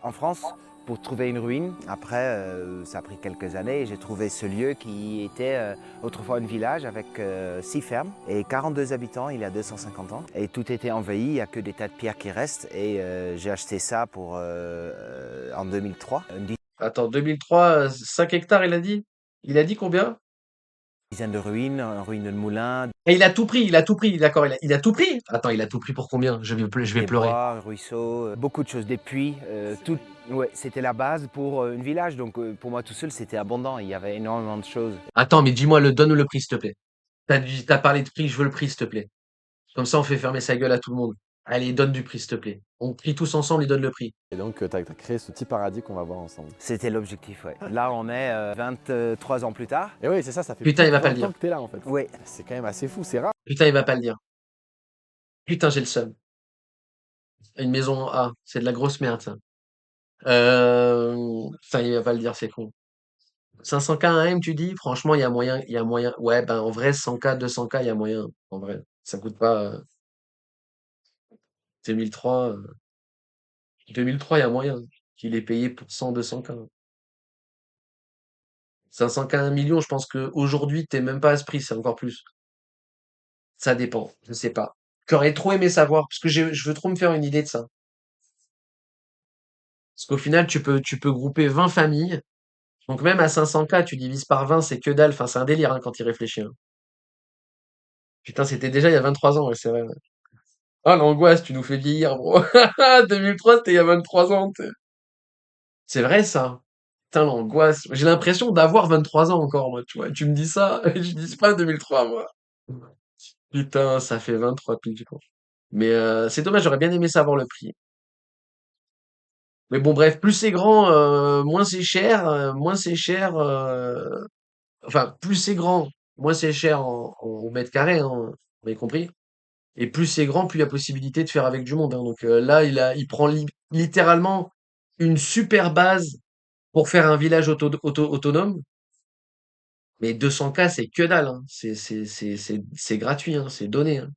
En France pour trouver une ruine. Après, ça a pris quelques années et j'ai trouvé ce lieu qui était autrefois un village avec 6 fermes et 42 habitants il y a 250 ans. Et tout était envahi, il n'y a que des tas de pierres qui restent et j'ai acheté ça en 2003. Attends, 2003, 5 hectares, il a dit? Il a dit combien? Dizaine de ruines, une ruine de moulin, Et il a tout pris, d'accord, il a tout pris? Attends, il a tout pris pour combien? Je vais des pleurer. bois, un ruisseau, beaucoup de choses, des puits. Tout, ouais, c'était la base pour un village. Donc pour moi tout seul, c'était abondant. Il y avait énormément de choses. Attends, mais dis-moi, donne le prix, s'il te plaît. T'as parlé de prix, je veux le prix, s'il te plaît. Comme ça, on fait fermer sa gueule à tout le monde. Allez, donne du prix, s'il te plaît. On prie tous ensemble et donne le prix. Et donc, tu as créé ce petit paradis qu'on va voir ensemble. C'était l'objectif, ouais. Là, on est 23 ans plus tard. Et oui, c'est ça, ça fait Putain, plus il de va pas le 20 ans dire. que t'es là en fait. Oui. C'est quand même assez fou, c'est rare. Putain, il va pas le dire. Putain, j'ai le seum. Une maison A, c'est de la grosse merde, ça. Putain, il va pas le dire, c'est con. 500K un M, tu dis? Franchement, il y a moyen. Ouais, ben, en vrai, 100K, 200K, il y a moyen. En vrai, ça coûte pas, 2003, 2003, il y a moyen qu'il ait payé pour 100, 200K. 500K, 1 million, je pense qu'aujourd'hui, t'es même pas à ce prix, c'est encore plus. Ça dépend, je sais pas. J'aurais trop aimé savoir, parce que je veux trop me faire une idée de ça. Parce qu'au final, tu peux grouper 20 familles. Donc même à 500K, tu divises par 20, c'est que dalle. Enfin, c'est un délire, hein, quand il réfléchit, hein. Putain, c'était déjà il y a 23 ans, ouais, c'est vrai, ouais. Ah, l'angoisse, tu nous fais vieillir, bro. 2003, c'était il y a 23 ans, t'sais. C'est vrai, ça. Putain, l'angoisse. J'ai l'impression d'avoir 23 ans encore, moi, tu vois. Tu me dis ça, et je dis pas 2003, moi. Putain, ça fait 23 piges, du coup. Mais c'est dommage, j'aurais bien aimé savoir le prix. Mais bon, bref, plus c'est grand, moins c'est cher, moins c'est cher. Enfin, plus c'est grand, moins c'est cher en mètre carré, hein, vous avez compris. Et plus c'est grand, plus il y a possibilité de faire avec du monde, hein. Donc là, il prend littéralement une super base pour faire un village autonome. Mais 200K, c'est que dalle, hein. C'est gratuit, hein, c'est donné, hein.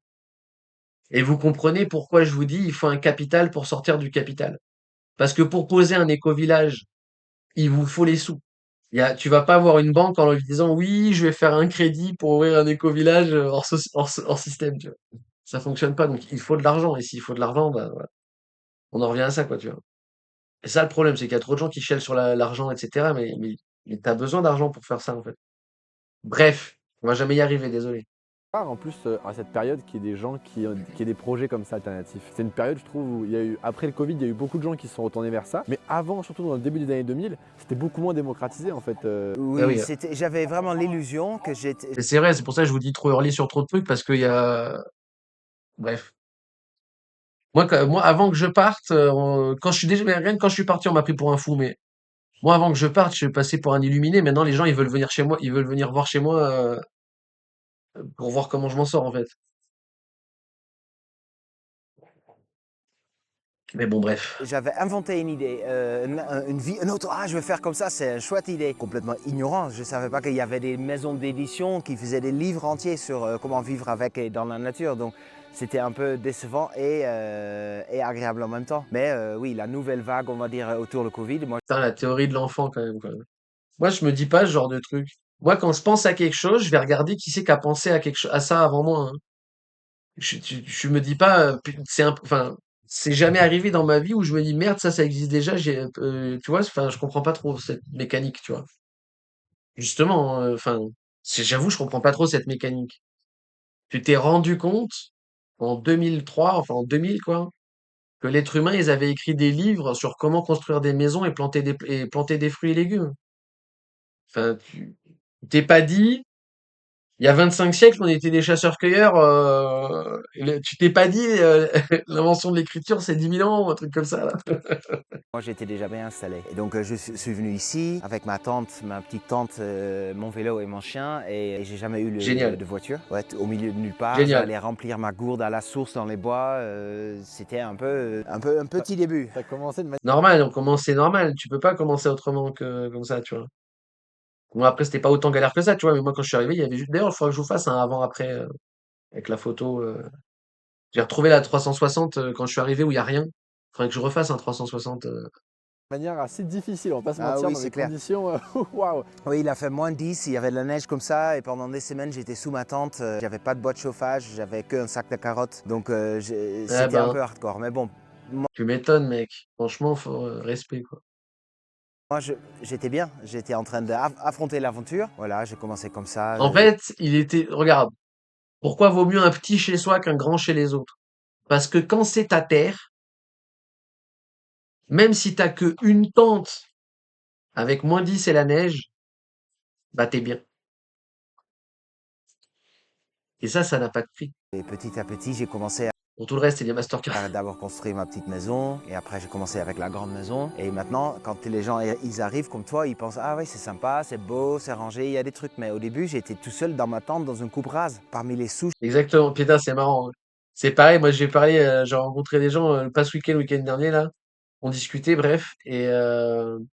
Et vous comprenez pourquoi je vous dis, il faut un capital pour sortir du capital. Parce que pour poser un éco-village, il vous faut les sous. Tu vas pas avoir une banque en lui disant oui, je vais faire un crédit pour ouvrir un éco-village hors système, tu vois. Ça fonctionne pas, donc il faut de l'argent. Et s'il faut de l'argent, bah, voilà. On en revient à ça, quoi, tu vois. Et ça, le problème, c'est qu'il y a trop de gens qui chialent sur l'argent, etc. Mais t'as besoin d'argent pour faire ça, en fait. Bref, on va jamais y arriver, désolé. Rare en plus à cette période qu'il y ait des gens qui aient des projets comme ça alternatifs. C'est une période, je trouve, où il y a eu, après le Covid, il y a eu beaucoup de gens qui se sont retournés vers ça. Mais avant, surtout dans le début des années 2000, c'était beaucoup moins démocratisé en fait. Ah Oui, oui, j'avais vraiment l'illusion que j'étais. et c'est vrai, c'est pour ça que je vous dis trop early sur trop de trucs, parce qu'il y a... Bref. Moi, avant que je parte, quand je suis déjà, mais rien que quand je suis parti, on m'a pris pour un fou, mais moi, avant que je parte, je suis passé pour un illuminé. Maintenant, les gens, ils veulent venir chez moi, ils veulent venir voir chez moi pour voir comment je m'en sors, en fait. Mais bon, bref. J'avais inventé une idée, une autre, je vais faire comme ça, c'est une chouette idée. Complètement ignorant, je ne savais pas qu'il y avait des maisons d'édition qui faisaient des livres entiers sur comment vivre avec et dans la nature. Donc c'était un peu décevant et agréable en même temps. Mais oui, la nouvelle vague, on va dire, autour du Covid, moi. Putain, la théorie de l'enfant, quand même, quoi. Moi, je me dis pas ce genre de truc. Moi, quand je pense à quelque chose, je vais regarder qui c'est qui a pensé à quelque chose, à ça avant moi, hein. Je me dis pas, enfin, c'est jamais arrivé dans ma vie où je me dis merde, ça existe déjà. Tu vois, enfin, je comprends pas trop cette mécanique, tu vois. Justement, enfin, j'avoue, je comprends pas trop cette mécanique. Tu t'es rendu compte en 2003, enfin en 2000 quoi, que l'être humain, ils avaient écrit des livres sur comment construire des maisons et planter des fruits et légumes. Enfin, tu t'es pas dit, il y a 25 siècles, on était des chasseurs-cueilleurs, tu t'es pas dit, l'invention de l'écriture, c'est 10 000 ans, ou un truc comme ça, là. Moi, j'étais déjà bien installé. Et donc, je suis venu ici avec ma tante, ma petite tante, mon vélo et mon chien. Et j'ai jamais eu Génial, de voiture. Ouais, au milieu de nulle part. génial. J'allais remplir ma gourde à la source dans les bois. C'était un petit début. Ça a commencé de manière. Normal, on commence, c'est normal. Tu peux pas commencer autrement que comme ça, tu vois. Bon, après, c'était pas autant galère que ça, tu vois, mais moi, quand je suis arrivé, il y avait juste, d'ailleurs, il faudrait que je vous fasse un avant-après, avec la photo, j'ai retrouvé la 360, quand je suis arrivé où il y a rien. Il faudrait que je refasse un 360, Manière assez difficile, on va pas se Ah mentir, oui, dans c'est des clair. conditions. Waouh! Oui, il a fait moins 10, il y avait de la neige comme ça. Et pendant des semaines, j'étais sous ma tente. J'avais pas de boîte de chauffage, j'avais qu'un sac de carottes. Donc, eh c'était un ben, peu hardcore. Mais bon, tu m'étonnes, mec. Franchement, faut, respect, quoi. moi, j'étais bien. J'étais en train d'affronter l'aventure. Voilà, j'ai commencé comme ça. En fait, regarde, pourquoi vaut mieux un petit chez soi qu'un grand chez les autres? Parce que quand c'est ta terre, même si t'as que une tente avec -10 et la neige, bah t'es bien. Et ça n'a pas de prix. Et petit à petit, j'ai commencé Pour tout le reste, c'est des Mastercard. à d'abord construire ma petite maison. Et après, j'ai commencé avec la grande maison. Et maintenant, quand les gens ils arrivent comme toi, ils pensent, ah oui, c'est sympa, c'est beau, c'est rangé, il y a des trucs. Mais au début, j'étais tout seul dans ma tente, dans une coupe rase, parmi les souches. Exactement. Putain, c'est marrant, hein. C'est pareil, moi j'ai rencontré des gens, pas ce week-end, le week-end dernier, là. On discutait, bref, et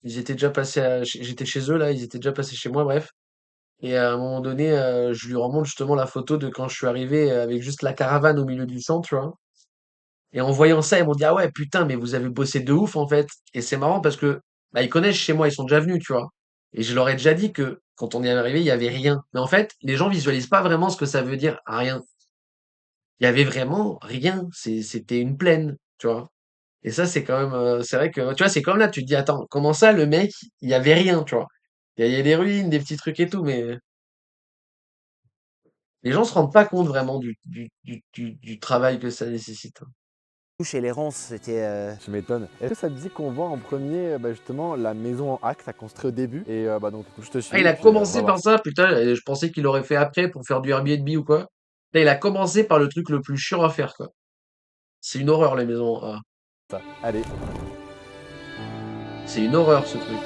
ils étaient déjà passés j'étais chez eux, là, ils étaient déjà passés chez moi, bref. Et à un moment donné, je lui remonte justement la photo de quand je suis arrivé avec juste la caravane au milieu du champ, tu vois. Et en voyant ça, ils m'ont dit, ah ouais, putain, mais vous avez bossé de ouf, en fait. Et c'est marrant parce que, bah, ils connaissent chez moi, ils sont déjà venus, tu vois. Et je leur ai déjà dit que quand on est arrivé, il y avait rien. Mais en fait, les gens visualisent pas vraiment ce que ça veut dire rien. Il y avait vraiment rien. C'était une plaine, tu vois. Et ça, c'est quand même, c'est vrai que, tu vois, c'est comme là, tu te dis, attends, comment ça, le mec, il y avait rien, tu vois. Il y a des ruines, des petits trucs et tout, mais les gens se rendent pas compte vraiment du travail que ça nécessite, hein. Et les ronces, c'était. Je m'étonne. Est-ce que ça te dit qu'on voit en premier justement la maison en acte à construire au début? Et donc je te Ah, suis, il et a puis on va commencé voir. par ça, putain, et je pensais qu'il aurait fait après pour faire du Airbnb ou quoi. Là, il a commencé par le truc le plus chiant à faire, quoi. C'est une horreur, les maisons en A. Ça. Allez, C'est une horreur, ce truc.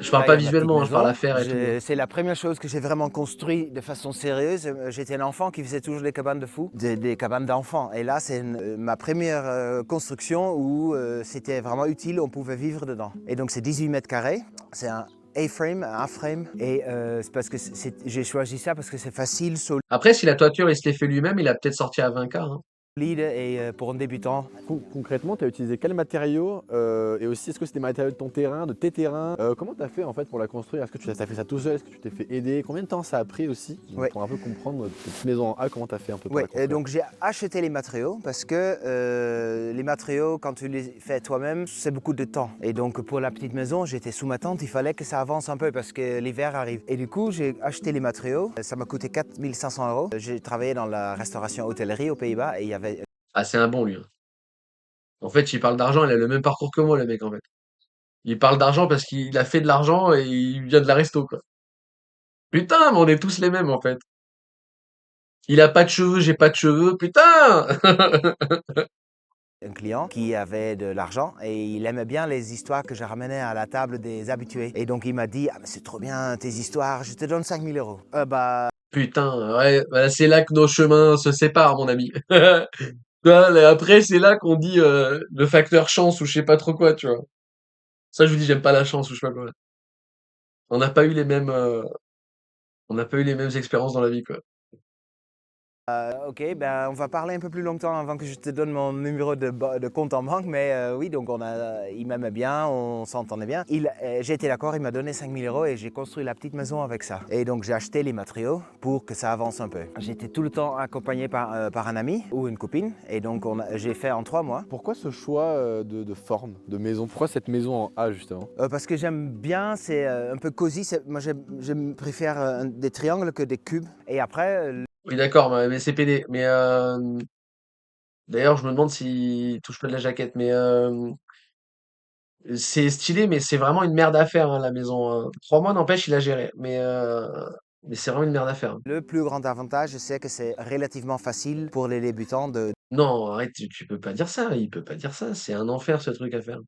Je parle Là, il pas y a ma petite visuellement, hein, je parle à maison. faire et tout, hein. C'est la première chose que j'ai vraiment construit de façon sérieuse. J'étais un enfant qui faisait toujours des cabanes de fous, des cabanes d'enfants. Et là, c'est ma première construction où c'était vraiment utile, on pouvait vivre dedans. Et donc, c'est 18 mètres carrés. C'est un A-frame, un A-frame. Et c'est parce que j'ai choisi ça parce que c'est facile, solide. Après, si la toiture, il se l'est fait lui-même, il a peut-être sorti à 20K, hein. Solide et pour un débutant. Concrètement, tu as utilisé quels matériaux et aussi, est-ce que c'est des matériaux de ton terrain, de tes terrains? Comment tu as fait en fait pour la construire? Est-ce que tu as fait ça tout seul? Est-ce que tu t'es fait aider? Combien de temps ça a pris aussi? Ouais. Pour un peu comprendre cette petite maison en A, comment tu as fait un peu pour Ouais, la construire? donc j'ai acheté les matériaux parce que les matériaux, quand tu les fais toi-même, c'est beaucoup de temps. Et donc pour la petite maison, j'étais sous ma tente, il fallait que ça avance un peu parce que l'hiver arrive. Et du coup, j'ai acheté les matériaux. Ça m'a coûté 4 500 €. J'ai travaillé dans la restauration hôtellerie aux Pays-Bas et il y avait Ah, c'est un bon, lui, hein. En fait, il parle d'argent, il a le même parcours que moi, le mec, en fait. Il parle d'argent parce qu'il a fait de l'argent et il vient de la resto, quoi. Putain, mais on est tous les mêmes, en fait. Il a pas de cheveux, j'ai pas de cheveux, putain! un client qui avait de l'argent et il aimait bien les histoires que je ramenais à la table des habitués. Et donc il m'a dit, ah mais c'est trop bien tes histoires, je te donne 5 000 €. Bah Putain, ouais, bah, c'est là que nos chemins se séparent, mon ami. Tu vois, là, après, c'est là qu'on dit le facteur chance ou je sais pas trop quoi, tu vois. Ça, je vous dis, j'aime pas la chance ou je sais pas quoi. On n'a pas eu les mêmes, on n'a pas eu les mêmes expériences dans la vie, quoi. ok, ben, on va parler un peu plus longtemps avant que je te donne mon numéro de compte en banque, mais oui, donc il m'aimait bien, on s'entendait bien. J'ai été d'accord, il m'a donné 5 000 € et j'ai construit la petite maison avec ça. Et donc j'ai acheté les matériaux pour que ça avance un peu. J'étais tout le temps accompagné par un ami ou une copine, et donc j'ai fait en 3 mois. Pourquoi ce choix de forme, de maison? Pourquoi cette maison en A justement? Parce que j'aime bien, c'est un peu cosy. Moi, je préfère des triangles que des cubes. Et après, Oui, d'accord, mais c'est PD. Mais d'ailleurs, je me demande s'il touche pas de la jaquette. Mais c'est stylé, mais c'est vraiment une merde à faire, hein, la maison. 3 mois, n'empêche, il a géré. Mais c'est vraiment une merde à faire. le plus grand avantage, c'est que c'est relativement facile pour les débutants de Non, arrête, tu peux pas dire ça. Il peut pas dire ça. C'est un enfer, ce truc à faire.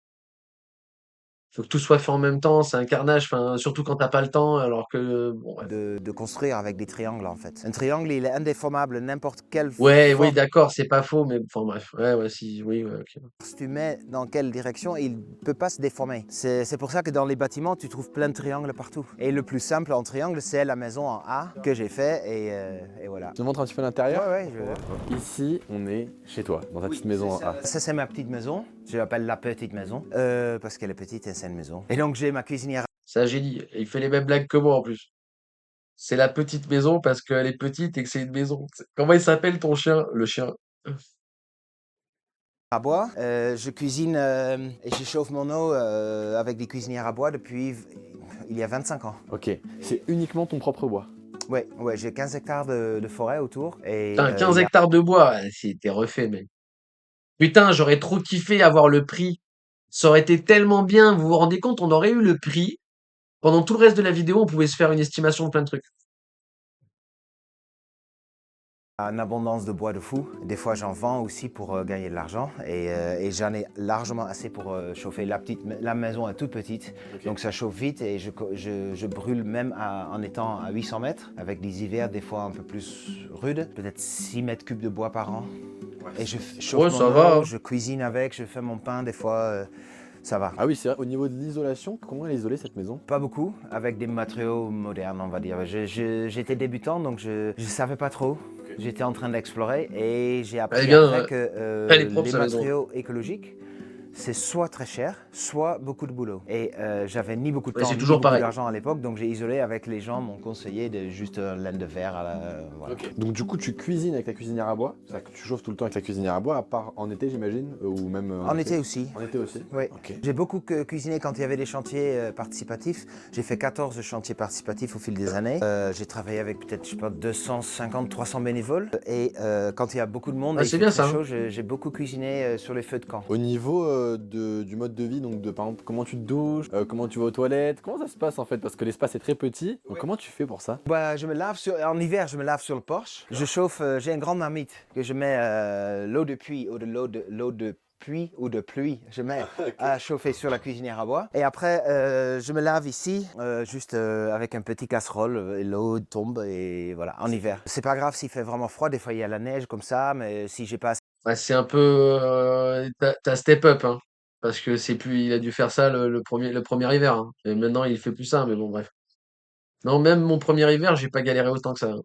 Faut que tout soit fait en même temps, c'est un carnage, enfin, surtout quand t'as pas le temps, alors que, bon, bref. de construire avec des triangles en fait. Un triangle, il est indéformable, n'importe quelle Ouais, oui, force d'accord, c'est pas faux, mais enfin, bref. Ouais, ouais, si, oui, ouais, ok. tu mets dans quelle direction, il ne peut pas se déformer. C'est pour ça que dans les bâtiments, tu trouves plein de triangles partout. Et le plus simple en triangle, c'est la maison en A que j'ai fait et voilà. Je te montre un petit peu l'intérieur. Ouais, Ici, on est chez toi, dans ta petite maison en A. Ça, c'est ma petite maison. Je l'appelle la petite maison parce qu'elle est petite et c'est une maison. Et donc, j'ai ma cuisinière. C'est un génie. Et il fait les mêmes blagues que moi, en plus. C'est la petite maison parce qu'elle est petite et que c'est une maison. Comment il s'appelle ton chien? Le chien. À bois. Je cuisine et je chauffe mon eau avec des cuisinières à bois depuis il y a 25 ans. Ok, c'est uniquement ton propre bois. Ouais, j'ai 15 hectares de forêt autour. Et Putain, 15 hectares de bois, ouais, c'était refait, mec. Putain, j'aurais trop kiffé avoir le prix. Ça aurait été tellement bien, vous vous rendez compte, on aurait eu le prix. Pendant tout le reste de la vidéo, on pouvait se faire une estimation de plein de trucs. une abondance de bois de fou. Des fois, j'en vends aussi pour gagner de l'argent et j'en ai largement assez pour chauffer. La maison est toute petite, donc ça chauffe vite et je brûle même en étant à 800 mètres, avec des hivers des fois un peu plus rudes, peut-être 6 mètres cubes de bois par an. Et je chauffe Ouais, mon ça eau, va, hein. je cuisine avec, je fais mon pain des fois, ça va. Ah oui, c'est vrai, au niveau de l'isolation, comment elle est isolée cette maison? Pas beaucoup, avec des matériaux modernes, on va dire. J'étais débutant, donc je savais pas trop. J'étais en train d'explorer et j'ai Elle est appris bien, après que elle est propre, les sa maison. matériaux écologiques, c'est soit très cher, soit beaucoup de boulot. Et j'avais ni beaucoup de Ouais, temps, c'est ni toujours beaucoup pareil. d'argent à l'époque, donc j'ai isolé avec les gens m'ont conseillé de juste laine de verre. Voilà. Donc du coup, tu cuisines avec la cuisinière à bois, c'est-à-dire que tu chauffes tout le temps avec la cuisinière à bois, à part en été j'imagine, ou même En été aussi. En été aussi? Oui. Ok. J'ai beaucoup cuisiné quand il y avait des chantiers participatifs. J'ai fait 14 chantiers participatifs au fil des années. J'ai travaillé avec peut-être, je sais pas, 250, 300 bénévoles. Et quand il y a beaucoup de monde Ah, et il c'est fait bien très ça, hein. chaud, j'ai beaucoup cuisiné sur les feux de camp. Au niveau du mode de vie, donc par exemple comment tu te douches, comment tu vas aux toilettes, comment ça se passe en fait? Parce que l'espace est très petit, donc comment tu fais pour ça? Bah, en hiver, je me lave sur le porche. Je chauffe, j'ai une grande marmite que je mets l'eau de pluie ou de l'eau de pluie ou de pluie. Je mets à chauffer sur la cuisinière à bois. Et après, je me lave ici, juste avec un petit casserole. Et l'eau tombe et voilà, en hiver. C'est pas grave s'il fait vraiment froid. Des fois, il y a la neige comme ça, mais si j'ai pas assez. Ouais, c'est un peu, t'as step up, hein. Parce que c'est plus, il a dû faire ça le premier hiver, hein. Et maintenant, il fait plus ça, mais bon, bref. Non, même mon premier hiver, j'ai pas galéré autant que ça, hein.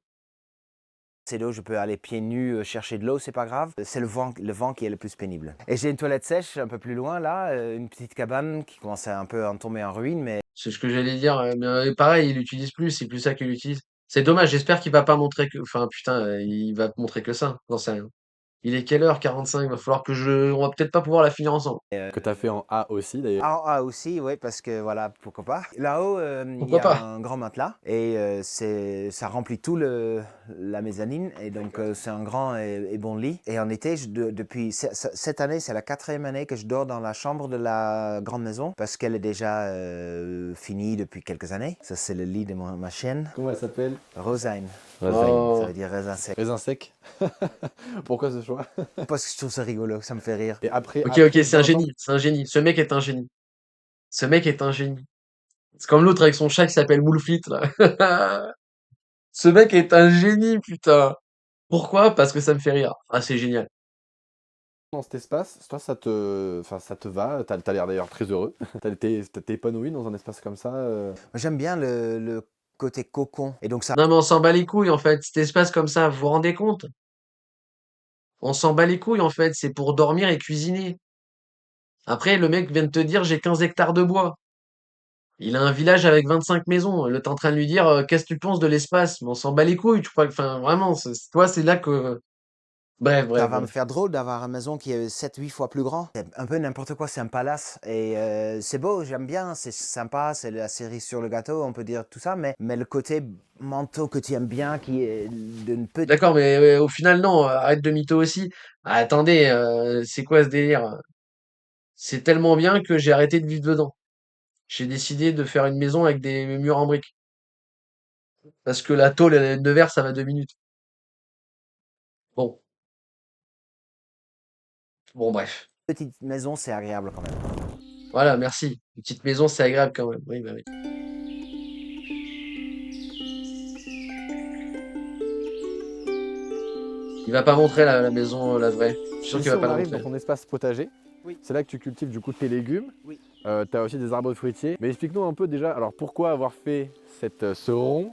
C'est l'eau, je peux aller pieds nus chercher de l'eau, c'est pas grave. C'est le vent qui est le plus pénible. Et j'ai une toilette sèche un peu plus loin là, une petite cabane qui commence à un peu à tomber en ruine, mais C'est ce que j'allais dire, mais pareil, il l'utilise plus, c'est plus ça qu'il utilise. C'est dommage, j'espère qu'il va pas montrer que enfin putain, il va montrer que ça, j'en sais rien. Il est quelle heure? 45, va falloir que on va peut-être pas pouvoir la finir ensemble. Que tu as fait en A aussi d'ailleurs. ah aussi, oui, parce que voilà, pourquoi pas. Là-haut, il y Pourquoi a pas? un grand matelas et ça remplit tout la mezzanine et donc c'est un grand et bon lit. Et en été, depuis cette année, c'est la 4e année que je dors dans la chambre de la grande maison parce qu'elle est déjà finie depuis quelques années. Ça, c'est le lit de ma chienne, Comment elle s'appelle? Rosine. Rosine. Ça Oh. veut dire raisin sec. Raisin sec. Pourquoi ce choix? Parce que je trouve ça rigolo, ça me fait rire. Et après, Ok, après ok, c'est un 20 ans, génie, c'est un génie. Ce mec est un génie. Ce mec est un génie. C'est comme l'autre avec son chat qui s'appelle Moulfit, là. Ce mec est un génie, putain. Pourquoi? Parce que ça me fait rire. Ah, c'est génial. dans cet espace, toi enfin, ça te va, t'as l'air d'ailleurs très heureux. T'es épanoui dans un espace comme ça. J'aime bien le côté cocon et donc ça. Non, mais on s'en bat les couilles, en fait. Cet espace comme ça, vous vous rendez compte? On s'en bat les couilles, en fait. C'est pour dormir et cuisiner. Après, le mec vient de te dire, j'ai 15 hectares de bois. Il a un village avec 25 maisons. Là, t'es en train de lui dire, qu'est-ce que tu penses de l'espace? Mais on s'en bat les couilles, tu crois que, enfin, vraiment, toi, c'est là que, bref, Ça bref, va me bref. faire drôle d'avoir une maison qui est 7-8 fois plus grand. C'est un peu n'importe quoi, c'est un palace. Et c'est beau, j'aime bien, c'est sympa, c'est la cerise sur le gâteau, on peut dire tout ça. Mais le côté manteau que tu aimes bien, qui est d'une petite. D'accord, mais au final, non, arrête de mytho aussi. Ah, attendez, c'est quoi ce délire? C'est tellement bien que j'ai arrêté de vivre dedans. J'ai décidé de faire une maison avec des murs en briques. Parce que la tôle de verre, ça va 2 minutes. Bon, bon, bref. Petite maison, c'est agréable quand même. Voilà, merci. Une petite maison, c'est agréable quand même. Oui, bah oui. Il va pas montrer la maison, la vraie. Je suis sûr qu'il Ici, va on pas la arrive dans montrer. ton espace potager. Oui. C'est là que tu cultives du coup tes légumes. Oui. Tu as aussi des arbres fruitiers. Mais explique-nous un peu déjà, alors pourquoi avoir fait ce rond?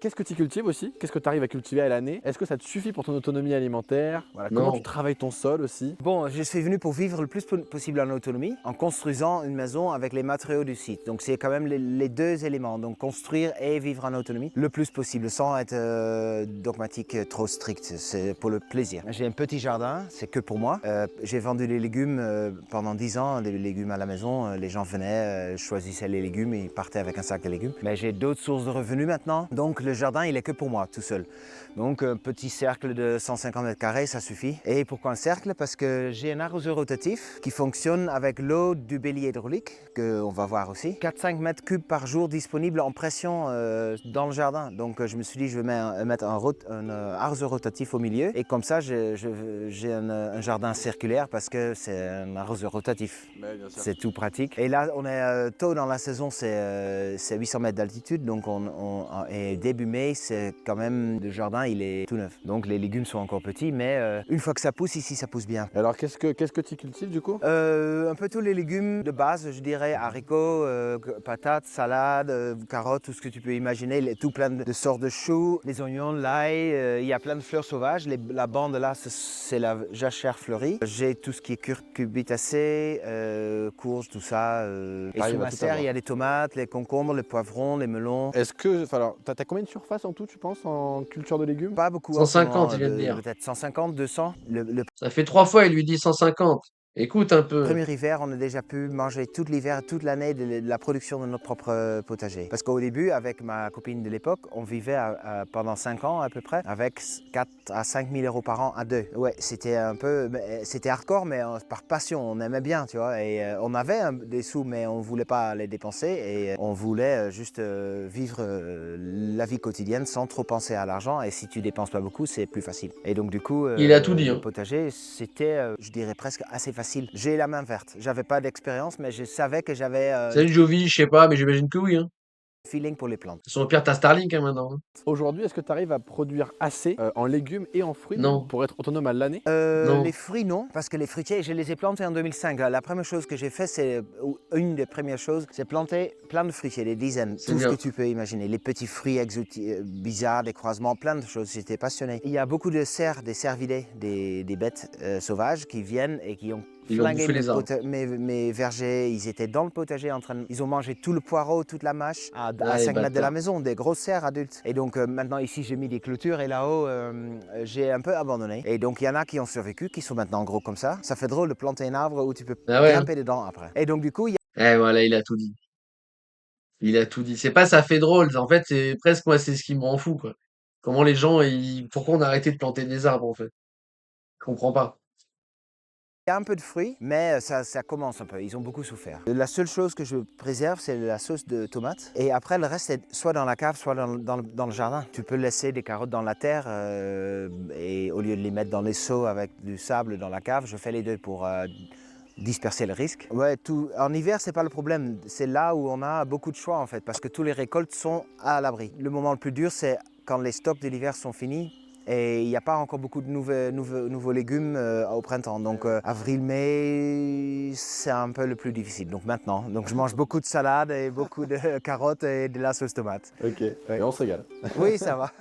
Qu'est-ce que tu cultives aussi? Qu'est-ce que tu arrives à cultiver à l'année? Est-ce que ça te suffit pour ton autonomie alimentaire? Voilà, comment tu Non. travailles ton sol aussi? Bon, je suis venu pour vivre le plus possible en autonomie, en construisant une maison avec les matériaux du site. Donc c'est quand même les deux éléments, donc construire et vivre en autonomie le plus possible, sans être dogmatique, trop strict. C'est pour le plaisir. J'ai un petit jardin, c'est que pour moi. J'ai vendu les légumes pendant 10 ans, des légumes à la maison. Les gens venaient, choisissaient les légumes et partaient avec un sac de légumes. Mais j'ai d'autres sources de revenus maintenant, donc le jardin il est que pour moi, tout seul. Donc un petit cercle de 150 mètres carrés, ça suffit. Et pourquoi un cercle? Parce que j'ai un arroseur rotatif qui fonctionne avec l'eau du bélier hydraulique, qu'on va voir aussi. 4-5 mètres cubes par jour disponibles en pression dans le jardin. Donc je me suis dit, je vais mettre un arroseur rotatif au milieu. Et comme ça, j'ai un jardin circulaire parce que c'est un arroseur rotatif. C'est tout pratique. Et là, on est tôt dans la saison, c'est 800 mètres d'altitude. Donc et début mai, c'est quand même le jardin, il est tout neuf. Donc les légumes sont encore petits, mais une fois que ça pousse, ici, ça pousse bien. Alors qu'est-ce que tu cultives du coup? Un peu tous les légumes de base, je dirais haricots, patates, salades, carottes, tout ce que tu peux imaginer, tout plein de sortes de choux, les oignons, l'ail, il y a plein de fleurs sauvages. La bande là, c'est la jachère fleurie. J'ai tout ce qui est cucurbitacées, courges, tout ça. Et T'arrives sur à ma tout serre, avoir. il y a les tomates, les concombres, les poivrons, les melons. Est-ce que, enfin alors, t'as combien de surface en tout, tu penses, en culture de légumes? Pas beaucoup en ce 150, moment, il vient de dire. peut-être 150, 200. Le Ça fait 3 fois, il lui dit 150. Écoute un peu. premier hiver, on a déjà pu manger tout l'hiver, toute l'année de la production de notre propre potager. Parce qu'au début, avec ma copine de l'époque, on vivait pendant 5 ans à peu près, avec 4 à 5 000 euros par an à deux. Ouais, c'était un peu, c'était hardcore, mais par passion, on aimait bien, tu vois. Et on avait des sous, mais on ne voulait pas les dépenser. Et on voulait juste vivre la vie quotidienne sans trop penser à l'argent. Et si tu dépenses pas beaucoup, c'est plus facile. Et donc du coup, Il a tout dit, le hein. potager, c'était, je dirais, presque assez facile. J'ai la main verte. J'avais pas d'expérience, mais je savais que j'avais. Salut Jovi, je sais pas, mais j'imagine que oui, hein. feeling pour les plantes. De toute façon, au pire, t'as Starlink hein, maintenant. Hein. Aujourd'hui, est-ce que tu arrives à produire assez en légumes et en fruits même, Non, pour être autonome à l'année? Les non. fruits, non, parce que les fruitiers, je les ai plantés en 2005. La première chose que j'ai fait, ou une des premières choses, c'est planter plein de fruitiers, des dizaines, C'est tout ce que bien. tu peux imaginer. Les petits fruits exotiques, bizarres, des croisements, plein de choses. J'étais passionné. Il y a beaucoup de cerfs, des cervidés, des bêtes sauvages qui viennent et qui ont Ils vont flingué bouffer les arbres. mes vergers. Ils étaient dans le potager ils ont mangé tout le poireau, toute la mâche à Ah, les 5 mètres de la bâtards. maison, des grosses cerfs adultes. Et donc maintenant ici j'ai mis des clôtures et là-haut j'ai un peu abandonné. Et donc il y en a qui ont survécu, qui sont maintenant gros comme ça. Ça fait drôle de planter un arbre où tu peux Ah ouais. Hein. grimper dedans après. Et donc du coup Eh voilà, il a tout dit. Il a tout dit. C'est pas ça fait drôle. En fait, c'est presque moi, c'est ce qui me rend fou, quoi. Comment les gens, pourquoi on a arrêté de planter des arbres, en fait? Je comprends pas. il y a un peu de fruits, mais ça commence un peu. Ils ont beaucoup souffert. La seule chose que je préserve, c'est la sauce de tomate. Et après, le reste, c'est soit dans la cave, soit dans le jardin. Tu peux laisser des carottes dans la terre et au lieu de les mettre dans les seaux avec du sable dans la cave, je fais les deux pour disperser le risque. Ouais, en hiver, c'est pas le problème. C'est là où on a beaucoup de choix en fait, parce que toutes les récoltes sont à l'abri. Le moment le plus dur, c'est quand les stocks de l'hiver sont finis. Et il n'y a pas encore beaucoup de nouveaux légumes au printemps. Donc avril-mai, c'est un peu le plus difficile. Donc maintenant, donc je mange beaucoup de salade et beaucoup de carottes et de la sauce tomate. Ok, et on se régale. Oui, ça va.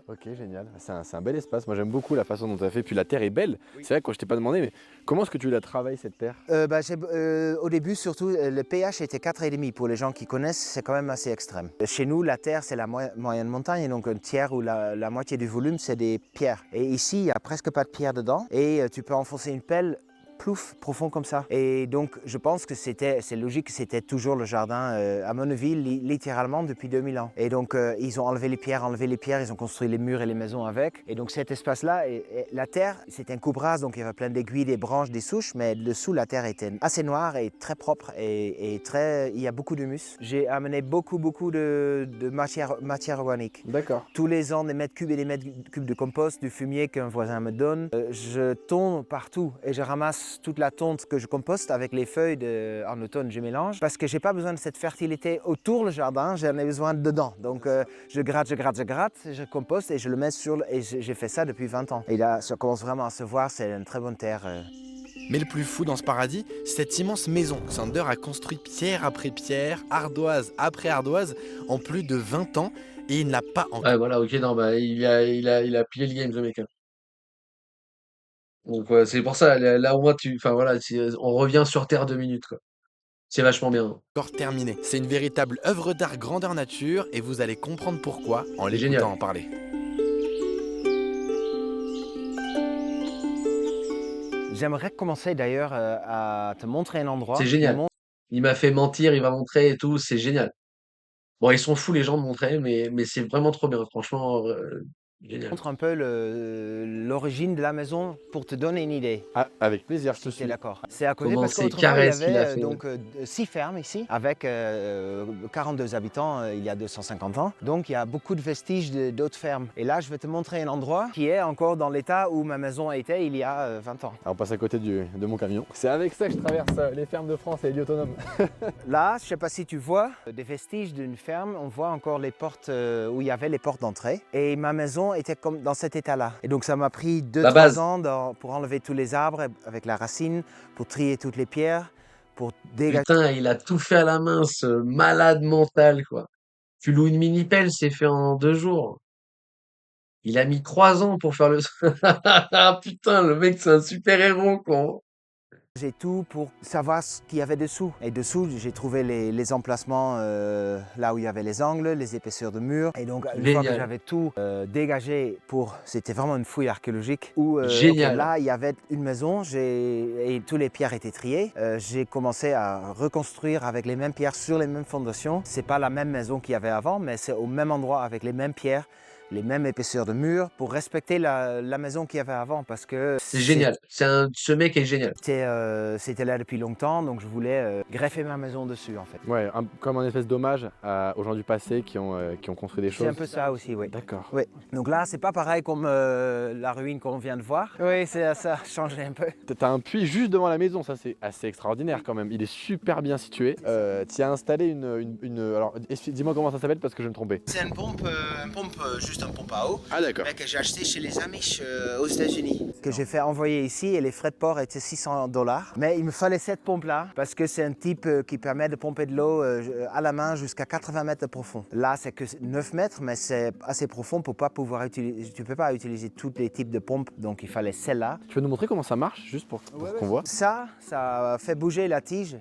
Ok, génial. C'est un bel espace. Moi, j'aime beaucoup la façon dont tu as fait. Puis la terre est belle. C'est vrai que je t'ai pas demandé, mais comment est-ce que tu la travailles, cette terre? Au début, surtout, le pH était 4,5. Pour les gens qui connaissent, c'est quand même assez extrême. Chez nous, la terre, c'est la moyenne montagne. Donc un tiers ou la moitié du volume, c'est des pierres. Et ici, il n'y a presque pas de pierres dedans. Et tu peux enfoncer une pelle plouf, profond comme ça. Et donc, je pense que c'est logique que c'était toujours le jardin à Monneville, littéralement depuis 2000 ans. Et donc, ils ont enlevé les pierres, ils ont construit les murs et les maisons avec. Et donc, cet espace-là, et la terre, c'était un coupe-rase, donc il y avait plein d'aiguilles, des branches, des souches, mais dessous, la terre était assez noire et très propre et très, il y a beaucoup d'humus. J'ai amené beaucoup de matière organique. D'accord. Tous les ans, des mètres cubes et des mètres cubes de compost, du fumier qu'un voisin me donne. Je tonds partout et je ramasse toute la tonte que je composte avec les feuilles en automne, je mélange parce que j'ai pas besoin de cette fertilité autour du jardin, j'en ai besoin dedans. Donc je gratte, je composte et je le mets et j'ai fait ça depuis 20 ans. Et là, ça commence vraiment à se voir, c'est une très bonne terre. Mais le plus fou dans ce paradis, c'est cette immense maison que Sander a construite pierre après pierre, ardoise après ardoise, en plus de 20 ans, et il ne l'a pas encore. Ouais, voilà, ok, non, bah, il a plié le game, ce mec. Hein. Donc, c'est pour ça, là, au moins, enfin, voilà, on revient sur Terre 2 minutes, quoi. C'est vachement bien. Hein. Encore terminé. C'est une véritable œuvre d'art grandeur nature, et vous allez comprendre pourquoi en C'est génial. l'écoutant en parler. J'aimerais commencer d'ailleurs à te montrer un endroit. C'est génial. Il m'a fait mentir, il va montrer et tout, c'est génial. Bon, ils sont fous, les gens, de montrer, mais c'est vraiment trop bien, franchement, génial. Montre un peu l'origine de la maison pour te donner une idée. Ah, avec plaisir, je te Si tu suis. es d'accord. C'est à côté Comment parce c'est qu'autrement, carré, il y ce qu'il a avait fait. donc 6 fermes ici, avec 42 habitants il y a 250 ans. Donc il y a beaucoup de vestiges d'autres fermes. Et là, je vais te montrer un endroit qui est encore dans l'état où ma maison a été il y a 20 ans. Alors, on passe à côté de mon camion. C'est avec ça que je traverse les fermes de France et l'autonome. Là, je ne sais pas si tu vois des vestiges d'une ferme. On voit encore les portes où il y avait les portes d'entrée. Et ma maison était comme dans cet état-là. Et donc ça m'a pris 2-3 ans pour enlever tous les arbres avec la racine, pour trier toutes les pierres, pour dégager. Putain, il a tout fait à la main, ce malade mental, quoi. Tu loues une mini-pelle, c'est fait en 2 jours. Il a mis 3 ans pour faire le putain, le mec, c'est un super-héros, quoi. J'ai tout pour savoir ce qu'il y avait dessous. Et dessous, j'ai trouvé les emplacements là où il y avait les angles, les épaisseurs de murs. Et donc, une fois que Génial. j'avais tout dégagé c'était vraiment une fouille archéologique. Où Génial. là, il y avait une maison et toutes les pierres étaient triées. J'ai commencé à reconstruire avec les mêmes pierres sur les mêmes fondations. C'est pas la même maison qu'il y avait avant, mais c'est au même endroit avec les mêmes pierres. les mêmes épaisseurs de murs pour respecter la maison qu'il y avait avant parce que C'est génial. Ce mec est génial. c'était là depuis longtemps, donc je voulais greffer ma maison dessus en fait. Ouais, comme un espèce d'hommage aux gens du passé qui ont construit des C'est un choses. peu ça aussi, oui. D'accord. Oui. Donc là, c'est pas pareil comme la ruine qu'on vient de voir. Oui, ça a changé un peu. T'as un puits juste devant la maison, ça c'est assez extraordinaire quand même. Il est super bien situé. Tu as installé alors, dis-moi comment ça s'appelle parce que je vais me tromper. C'est une pompe, juste une pompe à eau. Ah d'accord. Que j'ai acheté chez les Amish aux États-Unis. Que j'ai fait envoyer ici et les frais de port étaient $600. Mais il me fallait cette pompe-là parce que c'est un type qui permet de pomper de l'eau à la main jusqu'à 80 mètres de profond. Là, c'est que 9 mètres, mais c'est assez profond pour pas pouvoir utiliser. Tu peux pas utiliser tous les types de pompes, donc il fallait celle-là. Tu peux nous montrer comment ça marche juste pour qu'on voit? Ça fait bouger la tige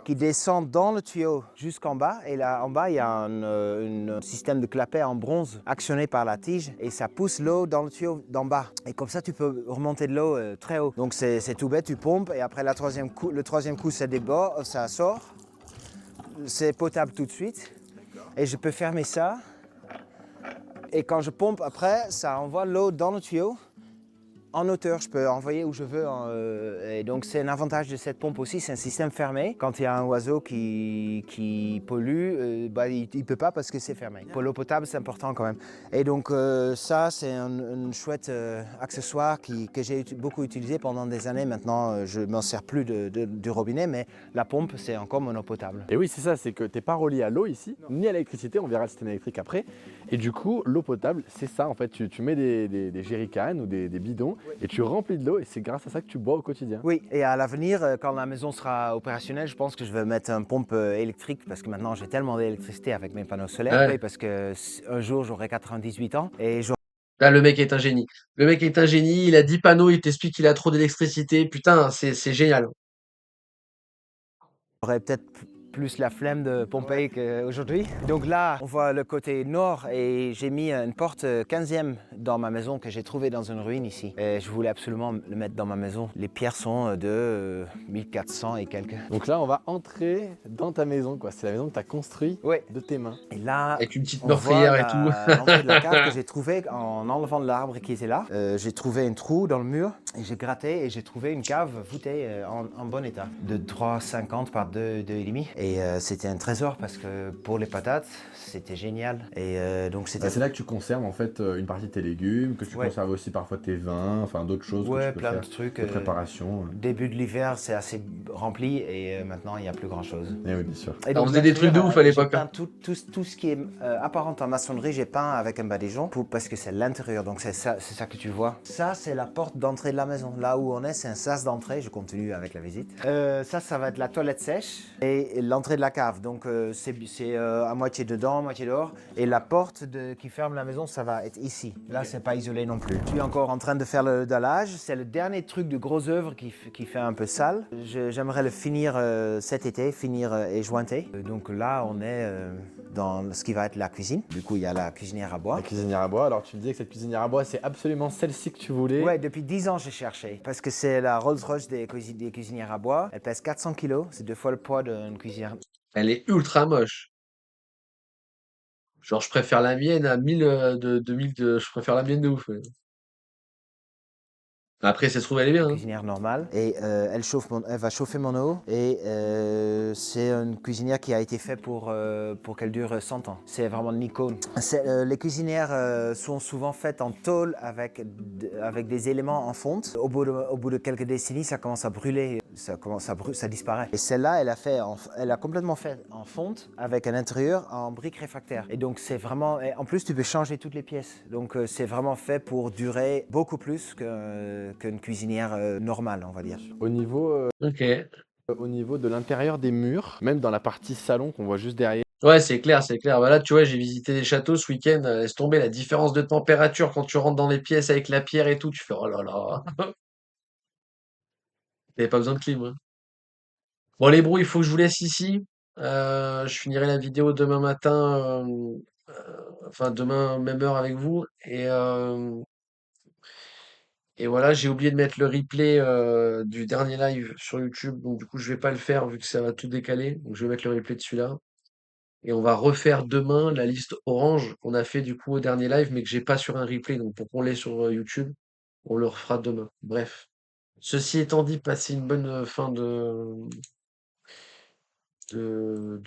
qui descend dans le tuyau jusqu'en bas. Et là, en bas, il y a un système de clapet en bronze actionné par la tige et ça pousse l'eau dans le tuyau d'en bas. Et comme ça, tu peux remonter de l'eau très haut. Donc c'est tout bête, tu pompes et après le troisième coup, ça déborde, ça sort. C'est potable tout de suite. Et je peux fermer ça. Et quand je pompe après, ça envoie l'eau dans le tuyau. En hauteur, je peux envoyer où je veux. Et donc, c'est un avantage de cette pompe aussi, c'est un système fermé. Quand il y a un oiseau qui pollue, il ne peut pas parce que c'est fermé. Pour l'eau potable, c'est important quand même. Et donc, ça, c'est un chouette accessoire que j'ai beaucoup utilisé pendant des années. Maintenant, je ne m'en sers plus du robinet, mais la pompe, c'est encore mon eau potable. Et oui, c'est ça, c'est que t'es pas relié à l'eau ici, ni à l'électricité, on verra le système électrique après. Et du coup, l'eau potable, c'est ça en fait, tu mets des jerrycans ou des bidons et tu remplis de l'eau et c'est grâce à ça que tu bois au quotidien. Oui, et à l'avenir, quand la maison sera opérationnelle, je pense que je vais mettre une pompe électrique parce que maintenant j'ai tellement d'électricité avec mes panneaux solaires, Ouais. oui, parce que un jour j'aurai 98 ans et Là, le mec est un génie. Le mec est un génie, il a 10 panneaux, il t'explique qu'il a trop d'électricité. Putain, c'est génial. j'aurais peut-être plus la flemme de pomper qu'aujourd'hui. Donc là, on voit le côté nord et j'ai mis une porte 15e dans ma maison que j'ai trouvée dans une ruine ici. Et je voulais absolument le mettre dans ma maison. Les pierres sont de 1400 et quelques. Donc là, on va entrer dans ta maison, quoi. C'est la maison que tu as construite Oui. de tes mains. Et là, Avec une petite on meurtrière voit et tout. l'entrée de la cave que j'ai trouvée en enlevant de l'arbre qui était là. J'ai trouvé un trou dans le mur et j'ai gratté et j'ai trouvé une cave voûtée en bon état de 3,50 par 2,5. Et c'était un trésor parce que pour les patates, c'était génial. Et donc c'était... C'est là que tu conserves en fait une partie de tes légumes, que tu Ouais. conserves aussi parfois tes vins, enfin d'autres choses que Ouais, tu peux plein faire de trucs. de préparation. Début de l'hiver, c'est assez rempli et maintenant, il n'y a plus grand-chose. Eh oui, bien sûr. Et On faisait des trucs de ouf à l'époque, J'ai hein. peint tout ce qui est apparent en maçonnerie, j'ai peint avec un badigeon parce que c'est l'intérieur, donc c'est ça que tu vois. Ça, c'est la porte d'entrée de la maison. Là où on est, c'est un sas d'entrée. Je continue avec la visite. Ça va être la toilette sèche et l'entrée de la cave. Donc c'est à moitié dedans, à moitié dehors. Et la porte qui ferme la maison, ça va être ici. Là, c'est pas isolé non plus. Je suis encore en train de faire le dallage. C'est le dernier truc de gros œuvre qui fait un peu sale. J'aimerais le finir cet été, finir et jointer. Donc là, on est dans ce qui va être la cuisine. Du coup, il y a la cuisinière à bois. La cuisinière à bois, alors tu me disais que cette cuisinière à bois, c'est absolument celle-ci que tu voulais. Ouais, depuis 10 ans, j'ai cherché. Parce que c'est la Rolls-Royce des cuisinières à bois. Elle pèse 400 kilos. C'est 2 fois le poids d'une cuisinière. Elle est ultra moche. Genre, je préfère la mienne à 1000 je préfère la mienne de ouf. Ouais. Après, ça se trouve, elle est bien, hein. Cuisinière normale et elle va chauffer mon eau et c'est une cuisinière qui a été faite pour qu'elle dure 100 ans. C'est vraiment une icône. Les cuisinières sont souvent faites en tôle avec des éléments en fonte. Au bout de quelques décennies, ça commence à brûler, ça disparaît. Et celle-là, elle a complètement fait en fonte avec un intérieur en briques réfractaires. Et donc c'est vraiment, et en plus tu peux changer toutes les pièces. Donc c'est vraiment fait pour durer beaucoup plus qu'une cuisinière normale, on va dire. Au niveau, Ok. au niveau de l'intérieur des murs, même dans la partie salon qu'on voit juste derrière. Ouais, c'est clair, c'est clair. Bah là, tu vois, j'ai visité des châteaux ce week-end. Laisse tomber la différence de température quand tu rentres dans les pièces avec la pierre et tout. Tu fais, oh là là. T'avais pas besoin de clim, hein. Bon, les bros, il faut que je vous laisse ici. Je finirai la vidéo demain matin, enfin demain, même heure avec vous. Et voilà, j'ai oublié de mettre le replay du dernier live sur YouTube. Donc du coup, je vais pas le faire vu que ça va tout décaler. Donc je vais mettre le replay de celui-là. Et on va refaire demain la liste orange qu'on a fait du coup au dernier live, mais que j'ai pas sur un replay. Donc pour qu'on l'ait sur YouTube, on le refera demain. Bref. Ceci étant dit, passez une bonne fin de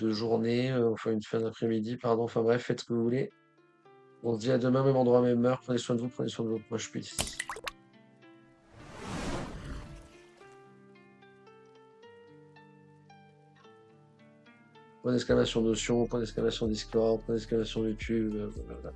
journée, enfin une fin d'après-midi, pardon. Enfin bref, faites ce que vous voulez. On se dit à demain, même endroit, même heure. Prenez soin de vous, prenez soin de vos proches. Peace. Point d'exclamation Notion, point d'exclamation Discord, point d'exclamation YouTube. Voilà.